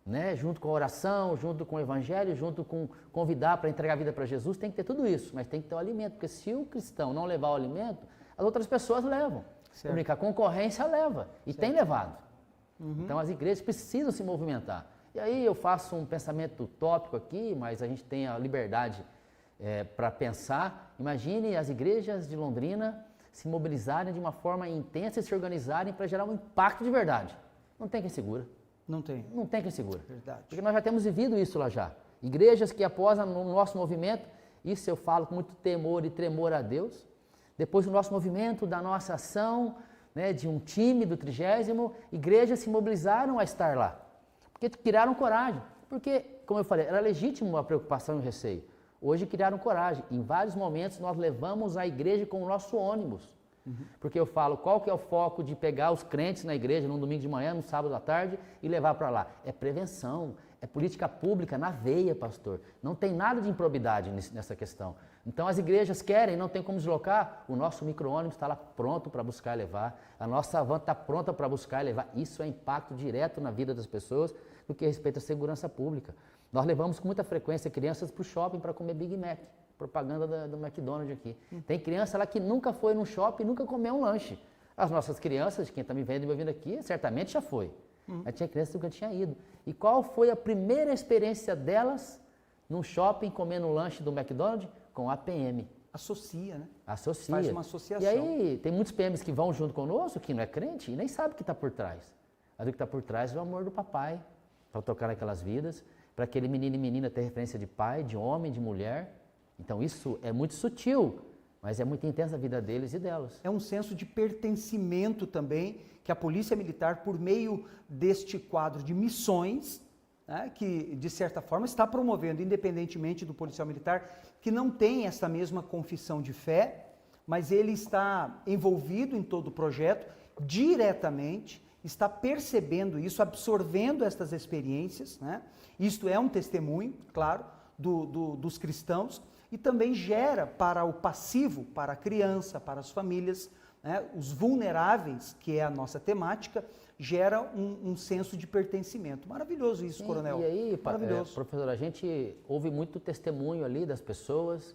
né? Junto com a oração, junto com o evangelho, junto com convidar para entregar a vida para Jesus. Tem que ter tudo isso, mas tem que ter o alimento. Porque se o cristão não levar o alimento, as outras pessoas levam. A concorrência leva. E tem levado. Então as igrejas precisam se movimentar. E aí eu faço um pensamento utópico aqui, mas a gente tem a liberdade para pensar. Imagine as igrejas de Londrina se mobilizarem de uma forma intensa e se organizarem para gerar um impacto de verdade. Não tem quem segura. Não tem. Não tem quem segura. Verdade. Porque nós já temos vivido isso lá já. Igrejas que aposam no nosso movimento, isso eu falo com muito temor e tremor a Deus. Depois do nosso movimento, da nossa ação, né, de um time do 30º, igrejas se mobilizaram a estar lá. Porque criaram coragem. Porque, como eu falei, era legítimo a preocupação e o receio. hoje criaram coragem. Em vários momentos nós levamos a igreja com o nosso ônibus. Porque eu falo, qual que é o foco de pegar os crentes na igreja num domingo de manhã, num sábado à tarde e levar para lá? É prevenção, é política pública na veia, pastor. Não tem nada de improbidade nessa questão. Então as igrejas querem, não tem como deslocar, o nosso micro-ônibus está lá pronto para buscar e levar, a nossa van está pronta para buscar e levar. Isso é impacto direto na vida das pessoas no que respeita à segurança pública. Nós levamos com muita frequência crianças para o shopping para comer Big Mac. Propaganda do McDonald's aqui. Tem criança lá que nunca foi num shopping, nunca comeu um lanche. As nossas crianças, quem está me vendo e me ouvindo aqui, certamente já foi. Mas tinha criança que nunca tinha ido. E qual foi a primeira experiência delas num shopping comendo um lanche do McDonald's? Com a PM. Associa, né? Associa. Faz uma associação. E aí, tem muitos PMs que vão junto conosco, que não é crente, e nem sabe o que está por trás. Mas o que está por trás é o amor do papai, para tocar naquelas vidas, para aquele menino e menina ter referência de pai, de homem, de mulher. Então isso é muito sutil, mas é muito intensa a vida deles e delas. É um senso de pertencimento também que a Polícia Militar, por meio deste quadro de missões, né, que de certa forma está promovendo, independentemente do policial militar, que não tem essa mesma confissão de fé, mas ele está envolvido em todo o projeto diretamente, está percebendo isso, absorvendo estas experiências, né? Isto é um testemunho, claro, dos cristãos, e também gera para o passivo, para a criança, para as famílias, né, os vulneráveis, que é a nossa temática, gera um senso de pertencimento. Maravilhoso isso, Sim, coronel. E aí, maravilhoso. Professor, a gente ouve muito testemunho ali das pessoas,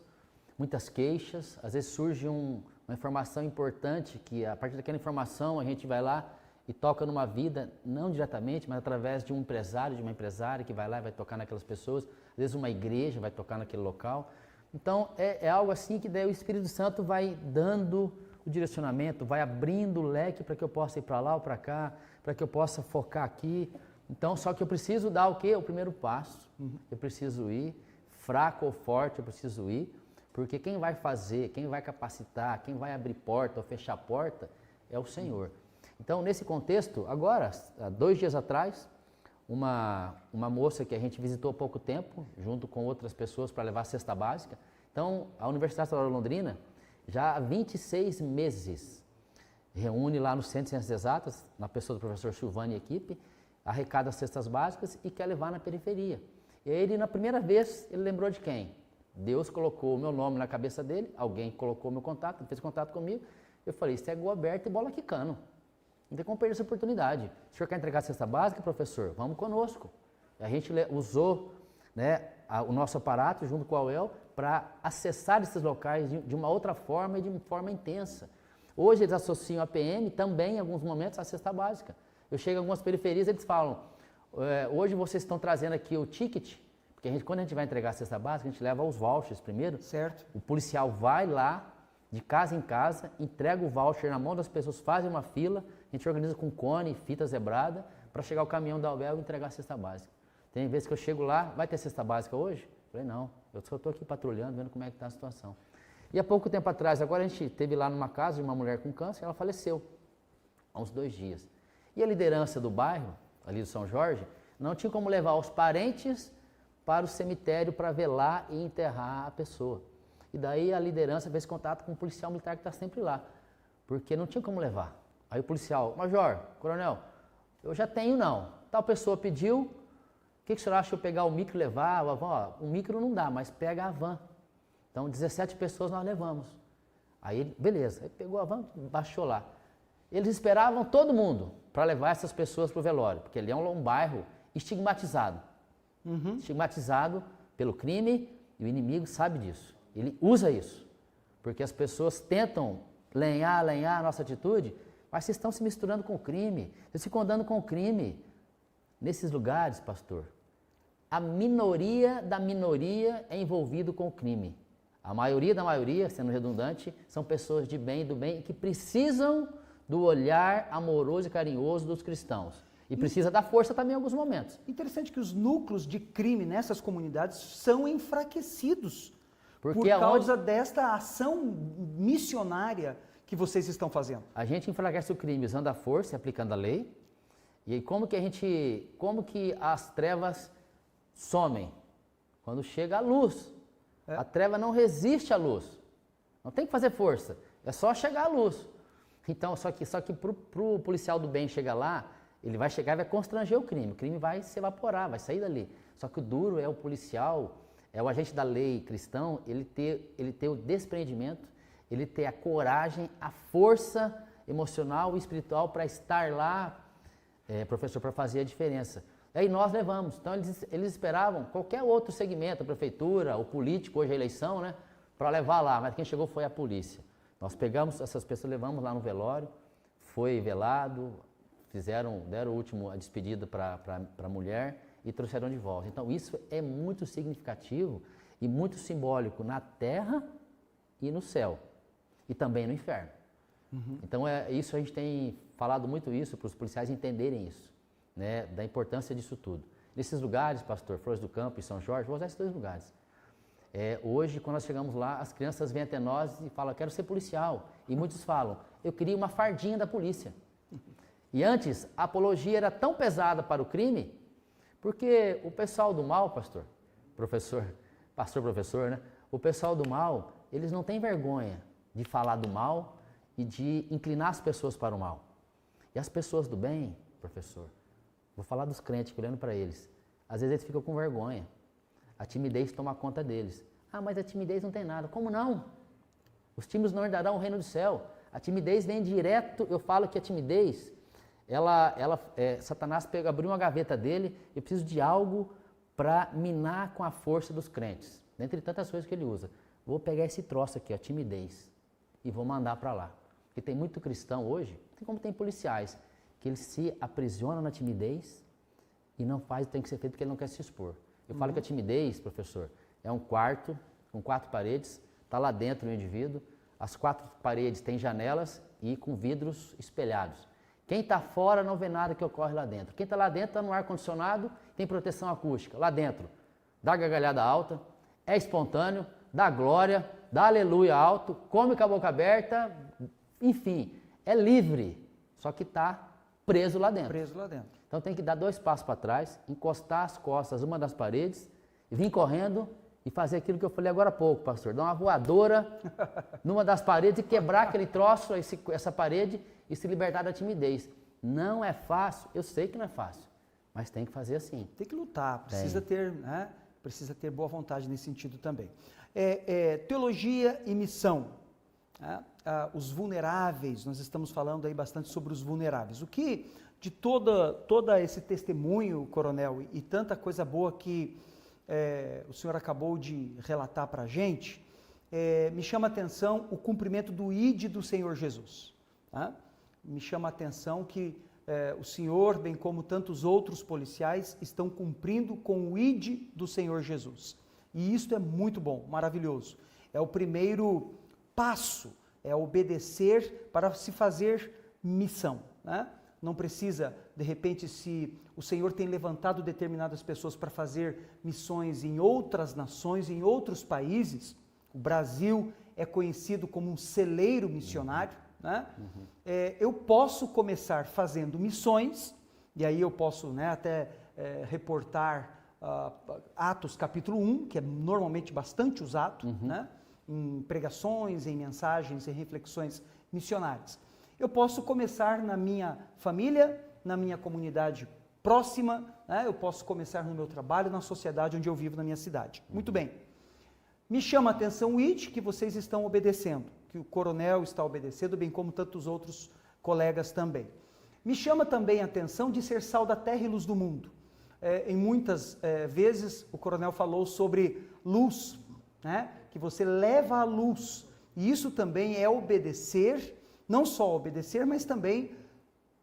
muitas queixas, às vezes surge uma informação importante, que a partir daquela informação a gente vai lá e toca numa vida, não diretamente, mas através de um empresário, de uma empresária que vai lá e vai tocar naquelas pessoas, às vezes uma igreja vai tocar naquele local. Então, é algo assim que daí o Espírito Santo vai dando o direcionamento, vai abrindo o leque para que eu possa ir para lá ou para cá, para que eu possa focar aqui. Então, só que eu preciso dar o quê? O primeiro passo. Eu preciso ir, fraco ou forte, eu preciso ir, porque quem vai fazer, quem vai capacitar, quem vai abrir porta ou fechar porta é o Senhor. Então, nesse contexto, agora, há 2 dias atrás, uma moça que a gente visitou há pouco tempo, junto com outras pessoas para levar a cesta básica. Então, a Universidade Estadual de Londrina, já há 26 meses, reúne lá no Centro de Ciências Exatas, na pessoa do professor Silvani e equipe, arrecada as cestas básicas e quer levar na periferia. E aí, ele, na primeira vez, ele lembrou de quem? Deus colocou o meu nome na cabeça dele, alguém colocou meu contato, fez contato comigo. Eu falei, isso é gol aberto e bola quicando. Não tem como perder essa oportunidade. O senhor quer entregar a cesta básica, professor? Vamos conosco. E a gente usou, né, o nosso aparato junto com a UEL para acessar esses locais de uma outra forma e de uma forma intensa. Hoje eles associam a PM também, em alguns momentos, à cesta básica. Eu chego em algumas periferias e eles falam, hoje vocês estão trazendo aqui o ticket, porque quando a gente vai entregar a cesta básica, a gente leva os vouchers primeiro. Certo. O policial vai lá, de casa em casa, entrega o voucher na mão das pessoas, fazem uma fila, a gente organiza com cone, fita zebrada, para chegar o caminhão da UEL e entregar a cesta básica. Tem vezes que eu chego lá, vai ter cesta básica hoje? Eu falei, não, eu só estou aqui patrulhando, vendo como é que está a situação. E há pouco tempo atrás, agora a gente esteve lá numa casa de uma mulher com câncer, ela faleceu, há uns 2 dias. E a liderança do bairro, ali do São Jorge, não tinha como levar os parentes para o cemitério para velar e enterrar a pessoa. E daí a liderança fez contato com o policial militar que está sempre lá, porque não tinha como levar. Aí o policial, major, coronel, eu já tenho não. Tal pessoa pediu, o que o senhor acha de eu pegar o micro e levar? A van? Ó, o micro não dá, mas pega a van. Então 17 pessoas nós levamos. Aí ele, beleza, ele pegou a van, baixou lá. Eles esperavam todo mundo para levar essas pessoas para o velório, porque ali é um bairro estigmatizado. Estigmatizado pelo crime e o inimigo sabe disso. Ele usa isso, porque as pessoas tentam lenhar a nossa atitude, mas vocês estão se misturando com o crime, vocês ficam andando com o crime. Nesses lugares, pastor, a minoria da minoria é envolvido com o crime. A maioria da maioria, sendo redundante, são pessoas de bem e do bem que precisam do olhar amoroso e carinhoso dos cristãos. E precisa dar força também em alguns momentos. Interessante que os núcleos de crime nessas comunidades são enfraquecidos Porque por causa desta ação missionária que vocês estão fazendo. A gente enfraquece o crime usando a força e aplicando a lei. E aí como que as trevas somem? Quando chega a luz. A treva não resiste à luz. Não tem que fazer força. É só chegar à luz. Então, só que pro policial do bem chegar lá, ele vai chegar e vai constranger o crime vai se evaporar, vai sair dali. Só que o duro é o policial, é o agente da lei cristão, ele ter o despreendimento, ele ter a coragem, a força emocional e espiritual para estar lá, professor, para fazer a diferença. E aí nós levamos. Então eles esperavam qualquer outro segmento, a prefeitura, o político, hoje a eleição, né, para levar lá, mas quem chegou foi a polícia. Nós pegamos essas pessoas, levamos lá no velório, foi velado, deram a despedida para a mulher e trouxeram de volta. Então isso é muito significativo e muito simbólico na terra e no céu, e também no inferno. Então isso a gente tem falado muito isso para os policiais entenderem isso, né, da importância disso tudo. Nesses lugares, pastor, Flores do Campo e São Jorge, vou usar esses dois lugares. Hoje, quando nós chegamos lá, as crianças vêm até nós e falam, quero ser policial. E muitos falam, eu queria uma fardinha da polícia. E antes, a apologia era tão pesada para o crime, porque o pessoal do mal, professor, né? O pessoal do mal, eles não têm vergonha de falar do mal e de inclinar as pessoas para o mal. E as pessoas do bem, professor, vou falar dos crentes, olhando para eles, às vezes eles ficam com vergonha. A timidez toma conta deles. Ah, mas a timidez não tem nada. Como não? Os tímidos não herdarão o reino do céu. A timidez vem direto, eu falo que a timidez, Satanás abriu uma gaveta dele, eu preciso de algo para minar com a força dos crentes. Dentre tantas coisas que ele usa. Vou pegar esse troço aqui, a timidez, e vou mandar para lá. Porque tem muito cristão hoje, assim como tem policiais, que eles se aprisionam na timidez e não faz o que tem que ser feito porque ele não quer se expor. Eu falo que a timidez, professor, é um quarto com 4 paredes, está lá dentro o indivíduo, as 4 paredes têm janelas e com vidros espelhados. Quem está fora não vê nada que ocorre lá dentro. Quem está lá dentro está no ar-condicionado, tem proteção acústica. Lá dentro, dá gargalhada alta, é espontâneo, dá glória, dá aleluia alto, come com a boca aberta, enfim, é livre, só que está preso lá dentro. Preso lá dentro. Então tem que dar 2 passos para trás, encostar as costas uma das paredes, e vir correndo e fazer aquilo que eu falei agora há pouco, pastor. Dar uma voadora numa das paredes e quebrar aquele troço, essa parede, e se libertar da timidez. Não é fácil, eu sei que não é fácil, mas tem que fazer assim. Tem que lutar, precisa ter boa vontade nesse sentido também. Teologia e missão. Os vulneráveis, nós estamos falando aí bastante sobre os vulneráveis. O que de todo esse testemunho, coronel, e tanta coisa boa que o senhor acabou de relatar para a gente, me chama a atenção o cumprimento do ID do Senhor Jesus. Me chama a atenção que o senhor, bem como tantos outros policiais, estão cumprindo com o ID do Senhor Jesus. E isso é muito bom, maravilhoso. É o primeiro passo, é obedecer para se fazer missão, né? Não precisa, de repente, se o Senhor tem levantado determinadas pessoas para fazer missões em outras nações, em outros países. O Brasil é conhecido como um celeiro missionário, né? Eu posso começar fazendo missões, e aí eu posso, né, até reportar Atos capítulo 1, que é normalmente bastante usado, né, em pregações, em mensagens, em reflexões missionárias. Eu posso começar na minha família, na minha comunidade próxima, né? Eu posso começar no meu trabalho, na sociedade onde eu vivo, na minha cidade. Muito bem. Me chama a atenção o IT que vocês estão obedecendo, que o coronel está obedecendo, bem como tantos outros colegas também. Me chama também a atenção de ser sal da terra e luz do mundo. Em muitas vezes o coronel falou sobre luz, né? Que você leva a luz. E isso também é obedecer, não só obedecer, mas também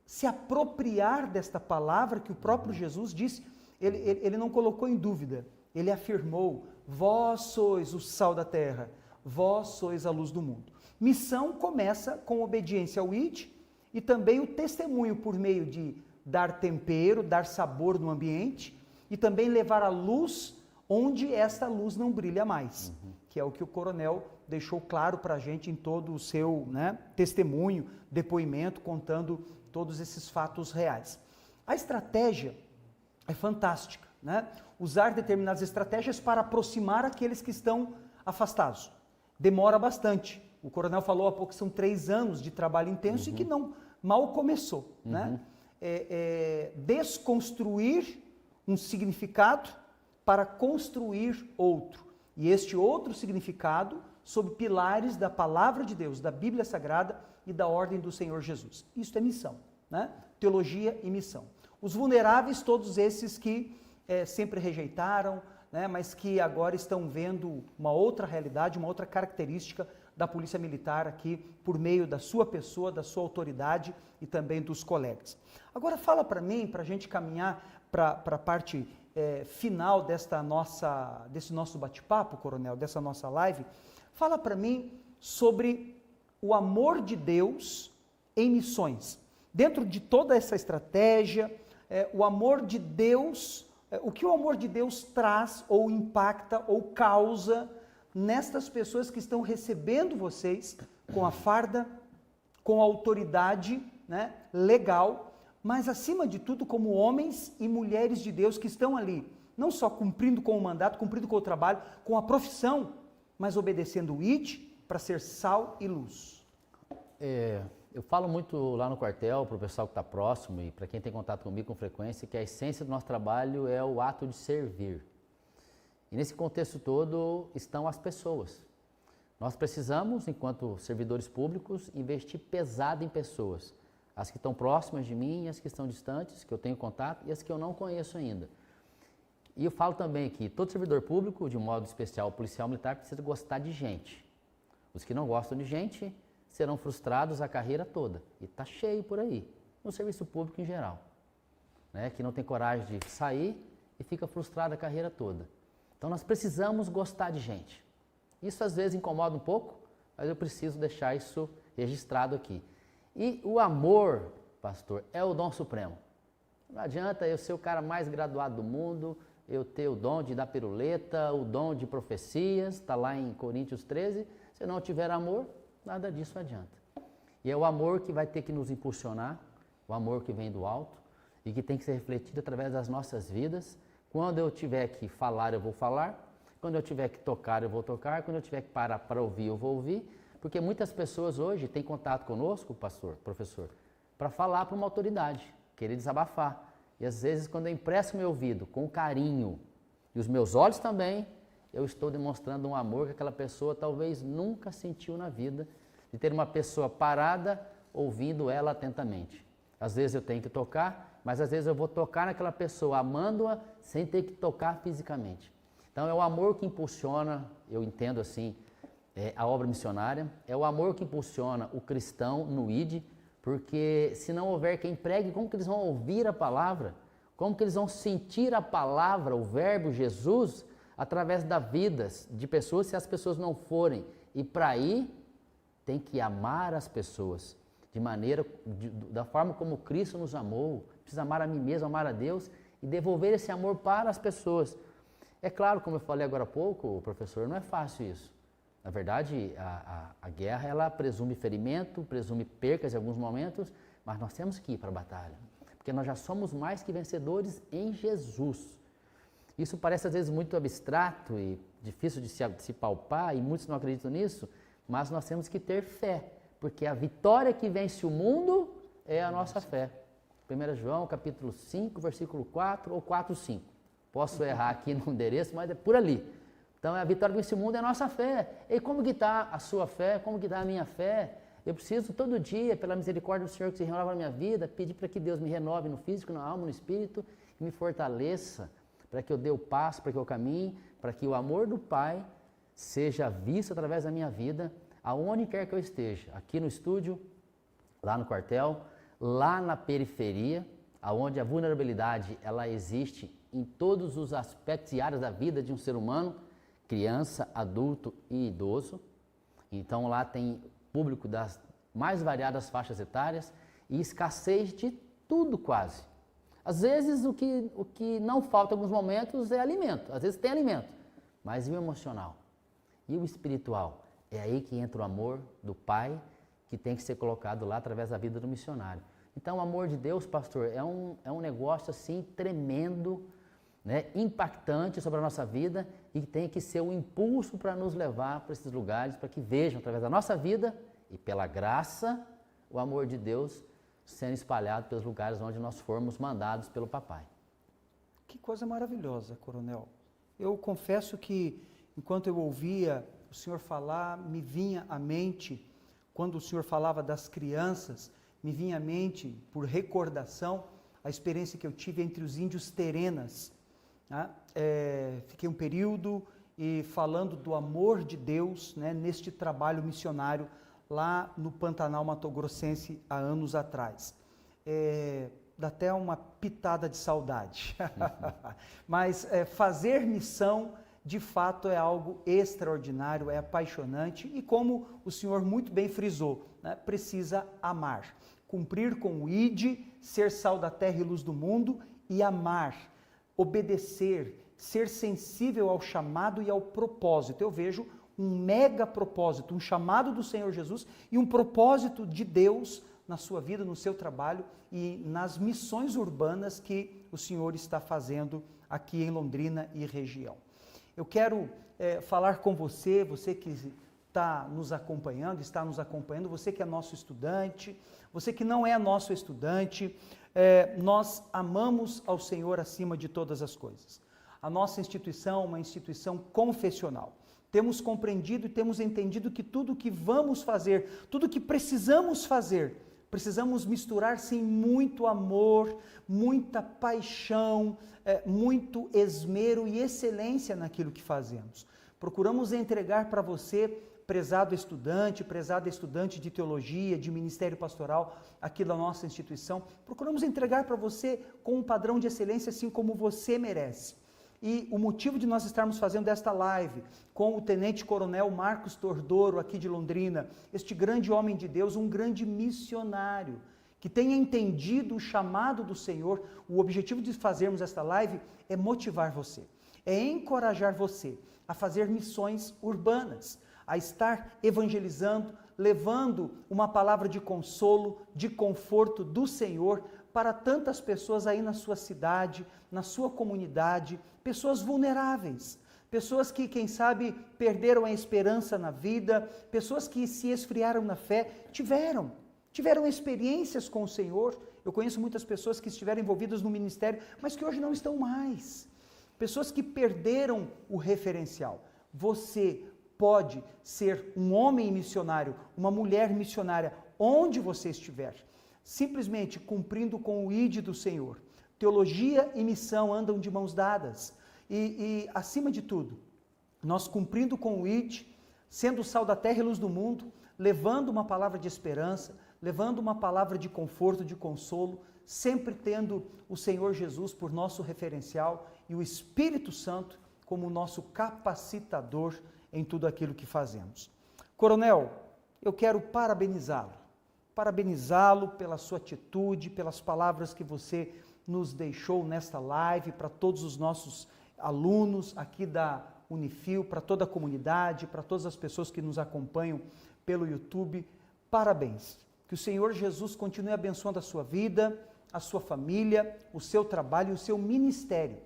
se apropriar desta palavra que o próprio Jesus disse. Ele não colocou em dúvida, ele afirmou: vós sois o sal da terra, vós sois a luz do mundo. Missão começa com obediência ao ID e também o testemunho por meio de dar tempero, dar sabor no ambiente e também levar a luz onde esta luz não brilha mais, que é o que o coronel deixou claro para a gente em todo o seu, né, testemunho, depoimento, contando todos esses fatos reais. A estratégia é fantástica, né? Usar determinadas estratégias para aproximar aqueles que estão afastados. Demora bastante. O coronel falou há pouco que são 3 anos de trabalho intenso e que não mal começou. Né? Desconstruir um significado para construir outro. E este outro significado sob pilares da palavra de Deus, da Bíblia Sagrada e da ordem do Senhor Jesus. Isso é missão, né? Teologia e missão. Os vulneráveis, todos esses que sempre rejeitaram, né, mas que agora estão vendo uma outra realidade, uma outra característica da Polícia Militar aqui, por meio da sua pessoa, da sua autoridade e também dos colegas. Agora fala para mim, para a gente caminhar para a parte final desse nosso bate-papo, coronel, dessa nossa live, fala para mim sobre o amor de Deus em missões. Dentro de toda essa estratégia, o amor de Deus, o que o amor de Deus traz ou impacta ou causa nestas pessoas que estão recebendo vocês com a farda, com a autoridade, né, legal, mas acima de tudo como homens e mulheres de Deus que estão ali, não só cumprindo com o mandato, cumprindo com o trabalho, com a profissão, mas obedecendo o ID para ser sal e luz. Eu falo muito lá no quartel para o pessoal que está próximo e para quem tem contato comigo com frequência que a essência do nosso trabalho é o ato de servir. E nesse contexto todo estão as pessoas. Nós precisamos, enquanto servidores públicos, investir pesado em pessoas. As que estão próximas de mim, as que estão distantes, que eu tenho contato e as que eu não conheço ainda. E eu falo também que todo servidor público, de um modo especial o policial militar, precisa gostar de gente. Os que não gostam de gente serão frustrados a carreira toda. E está cheio por aí, no serviço público em geral. Né? Que não tem coragem de sair e fica frustrado a carreira toda. Então nós precisamos gostar de gente. Isso às vezes incomoda um pouco, mas eu preciso deixar isso registrado aqui. E o amor, pastor, é o dom supremo. Não adianta eu ser o cara mais graduado do mundo, eu ter o dom de dar piruleta, o dom de profecias, está lá em Coríntios 13, se não tiver amor, nada disso adianta. E é o amor que vai ter que nos impulsionar, o amor que vem do alto e que tem que ser refletido através das nossas vidas. Quando eu tiver que falar, eu vou falar. Quando eu tiver que tocar, eu vou tocar. Quando eu tiver que parar para ouvir, eu vou ouvir. Porque muitas pessoas hoje têm contato conosco, pastor, professor, para falar para uma autoridade, querer desabafar. E às vezes, quando eu empresto meu ouvido com carinho e os meus olhos também, eu estou demonstrando um amor que aquela pessoa talvez nunca sentiu na vida, de ter uma pessoa parada ouvindo ela atentamente. Às vezes eu tenho que tocar, mas às vezes eu vou tocar naquela pessoa, amando-a, sem ter que tocar fisicamente. Então é o amor que impulsiona, eu entendo assim, a obra missionária, é o amor que impulsiona o cristão no ID, porque se não houver quem pregue, como que eles vão ouvir a palavra? Como que eles vão sentir a palavra, o verbo Jesus, através das vidas de pessoas, se as pessoas não forem? E para ir, tem que amar as pessoas, da forma como Cristo nos amou. Precisa amar a mim mesmo, amar a Deus e devolver esse amor para as pessoas. É claro, como eu falei agora há pouco, professor, não é fácil isso. Na verdade, a guerra, ela presume ferimento, presume percas em alguns momentos, mas nós temos que ir para a batalha, porque nós já somos mais que vencedores em Jesus. Isso parece às vezes muito abstrato e difícil de se palpar, e muitos não acreditam nisso, mas nós temos que ter fé, porque a vitória que vence o mundo é a nossa fé. 1 João, capítulo 5, versículo 4 ou 4, 5. Posso errar aqui no endereço, mas é por ali. Então, a vitória que vence o mundo é a nossa fé. E como que está a sua fé? Como que está a minha fé? Eu preciso todo dia, pela misericórdia do Senhor que se renova na minha vida, pedir para que Deus me renove no físico, na alma, no espírito, e me fortaleça, para que eu dê o passo, para que eu caminhe, para que o amor do Pai seja visto através da minha vida, aonde quer que eu esteja, aqui no estúdio, lá no quartel, lá na periferia, aonde a vulnerabilidade ela existe em todos os aspectos e áreas da vida de um ser humano, criança, adulto e idoso. Então lá tem público das mais variadas faixas etárias e escassez de tudo quase. Às vezes o que não falta em alguns momentos é alimento, às vezes tem alimento, mas e o emocional? E o espiritual? É aí que entra o amor do Pai, que tem que ser colocado lá através da vida do missionário. Então o amor de Deus, pastor, é um negócio assim tremendo, né, impactante sobre a nossa vida e que tem que ser um impulso para nos levar para esses lugares, para que vejam através da nossa vida e pela graça o amor de Deus sendo espalhado pelos lugares onde nós formos mandados pelo papai. Que coisa maravilhosa, coronel. Eu confesso que enquanto eu ouvia o senhor falar, me vinha à mente, quando o senhor falava das crianças, me vinha à mente, por recordação, a experiência que eu tive entre os índios Terenas. Né? Fiquei um período falando do amor de Deus, né, neste trabalho missionário lá no Pantanal Mato-Grossense há anos atrás. Dá até uma pitada de saudade. Mas fazer missão, de fato, é algo extraordinário, é apaixonante e, como o senhor muito bem frisou, né, precisa amar. Cumprir com o ID, ser sal da terra e luz do mundo e amar, obedecer, ser sensível ao chamado e ao propósito. Eu vejo um mega propósito, um chamado do Senhor Jesus e um propósito de Deus na sua vida, no seu trabalho e nas missões urbanas que o Senhor está fazendo aqui em Londrina e região. Eu quero falar com você, você que está nos acompanhando, você que é nosso estudante, você que não é nosso estudante, nós amamos ao Senhor acima de todas as coisas. A nossa instituição é uma instituição confessional. Temos compreendido e temos entendido que tudo que vamos fazer, tudo que precisamos fazer, precisamos misturar sim muito amor, muita paixão, muito esmero e excelência naquilo que fazemos. Procuramos entregar para você, prezada estudante de teologia, de ministério pastoral aqui da nossa instituição, procuramos entregar para você com um padrão de excelência assim como você merece. E o motivo de nós estarmos fazendo esta live com o Tenente Coronel Marcos Tordoro, aqui de Londrina, este grande homem de Deus, um grande missionário, que tenha entendido o chamado do Senhor, o objetivo de fazermos esta live é motivar você, é encorajar você a fazer missões urbanas, a estar evangelizando, levando uma palavra de consolo, de conforto do Senhor para tantas pessoas aí na sua cidade, na sua comunidade, pessoas vulneráveis, pessoas que, quem sabe, perderam a esperança na vida, pessoas que se esfriaram na fé, tiveram experiências com o Senhor. Eu conheço muitas pessoas que estiveram envolvidas no ministério, mas que hoje não estão mais. Pessoas que perderam o referencial. Você pode ser um homem missionário, uma mulher missionária, onde você estiver, simplesmente cumprindo com o ID do Senhor. Teologia e missão andam de mãos dadas e acima de tudo, nós cumprindo com o ID, sendo o sal da terra e luz do mundo, levando uma palavra de esperança, levando uma palavra de conforto, de consolo, sempre tendo o Senhor Jesus por nosso referencial e o Espírito Santo como nosso capacitador em tudo aquilo que fazemos. Coronel, eu quero parabenizá-lo pela sua atitude, pelas palavras que você nos deixou nesta live, para todos os nossos alunos aqui da Unifil, para toda a comunidade, para todas as pessoas que nos acompanham pelo YouTube. Parabéns. Que o Senhor Jesus continue abençoando a sua vida, a sua família, o seu trabalho e o seu ministério.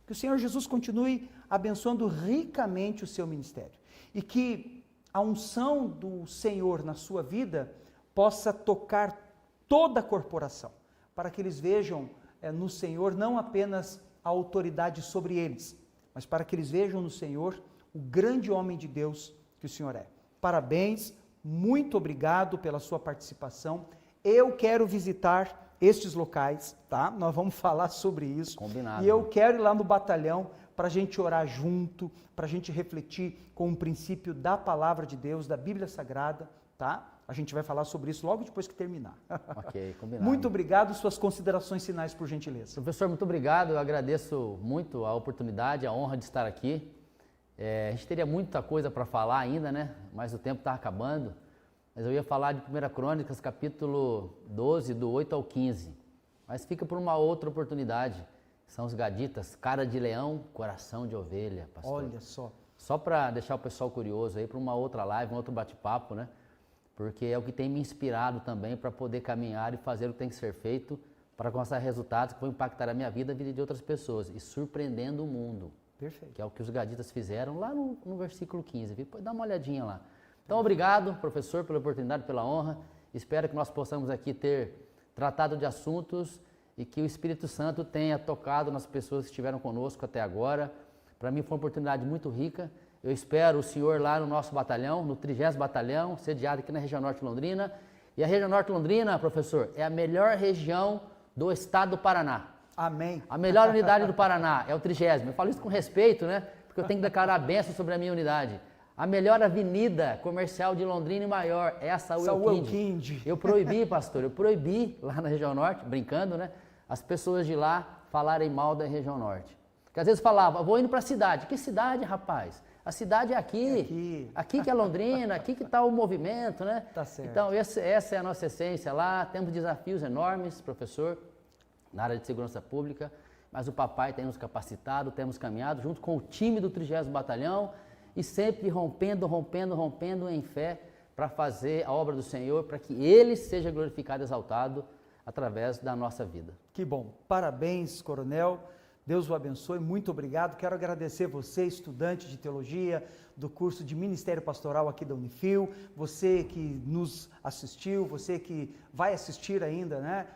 Que o Senhor Jesus continue abençoando ricamente o seu ministério. E que a unção do Senhor na sua vida possa tocar toda a corporação, para que eles vejam no Senhor não apenas a autoridade sobre eles, mas para que eles vejam no Senhor o grande homem de Deus que o Senhor é. Parabéns, muito obrigado pela sua participação. Eu quero visitar estes locais, tá? Nós vamos falar sobre isso. Combinado. E eu quero ir lá no batalhão para a gente orar junto, para a gente refletir com o princípio da palavra de Deus, da Bíblia Sagrada, tá? A gente vai falar sobre isso logo depois que terminar. Ok, combinado. Muito obrigado, suas considerações finais, por gentileza. Professor, muito obrigado, eu agradeço muito a oportunidade, a honra de estar aqui. A gente teria muita coisa para falar ainda, né? Mas o tempo está acabando. Mas eu ia falar de 1 Crônicas, capítulo 12, do 8 ao 15. Mas fica por uma outra oportunidade. São os gaditas, cara de leão, coração de ovelha, pastor. Olha só. Só para deixar o pessoal curioso aí, para uma outra live, um outro bate-papo, né? Porque é o que tem me inspirado também para poder caminhar e fazer o que tem que ser feito para alcançar resultados que vão impactar a minha vida e a vida de outras pessoas e surpreendendo o mundo. Perfeito. Que é o que os gaditas fizeram lá no versículo 15. Depois dá uma olhadinha lá. Então, obrigado, professor, pela oportunidade, pela honra. Espero que nós possamos aqui ter tratado de assuntos e que o Espírito Santo tenha tocado nas pessoas que estiveram conosco até agora. Para mim foi uma oportunidade muito rica. Eu espero o senhor lá no nosso batalhão, no 30º Batalhão, sediado aqui na região norte de Londrina. E a região norte de Londrina, professor, é a melhor região do estado do Paraná. Amém. A melhor unidade do Paraná é o 30º. Eu falo isso com respeito, né? Porque eu tenho que declarar a bênção sobre a minha unidade. A melhor avenida comercial de Londrina e maior é a Saúl Elquinde. Eu proibi, pastor, eu proibi lá na região norte, brincando, né? As pessoas de lá falarem mal da região norte. Porque às vezes falava, vou indo para a cidade. Que cidade, rapaz? A cidade é aqui. Aqui que é Londrina, aqui que está o movimento, né? Tá certo. Então, essa é a nossa essência lá. Temos desafios enormes, professor, na área de segurança pública, mas o papai tem nos capacitado, temos caminhado junto com o time do 30º Batalhão e sempre rompendo em fé para fazer a obra do Senhor, para que Ele seja glorificado e exaltado através da nossa vida. Que bom. Parabéns, coronel. Deus o abençoe, muito obrigado. Quero agradecer você, estudante de teologia do curso de Ministério Pastoral aqui da Unifil, você que nos assistiu, você que vai assistir ainda, né,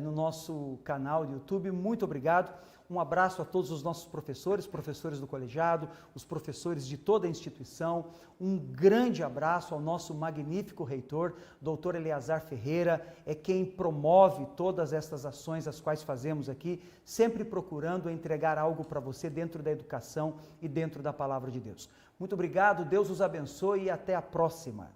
no nosso canal do YouTube, muito obrigado. Um abraço a todos os nossos professores, professores do colegiado, os professores de toda a instituição. Um grande abraço ao nosso magnífico reitor, doutor Eleazar Ferreira, é quem promove todas estas ações as quais fazemos aqui, sempre procurando entregar algo para você dentro da educação e dentro da palavra de Deus. Muito obrigado, Deus os abençoe e até a próxima.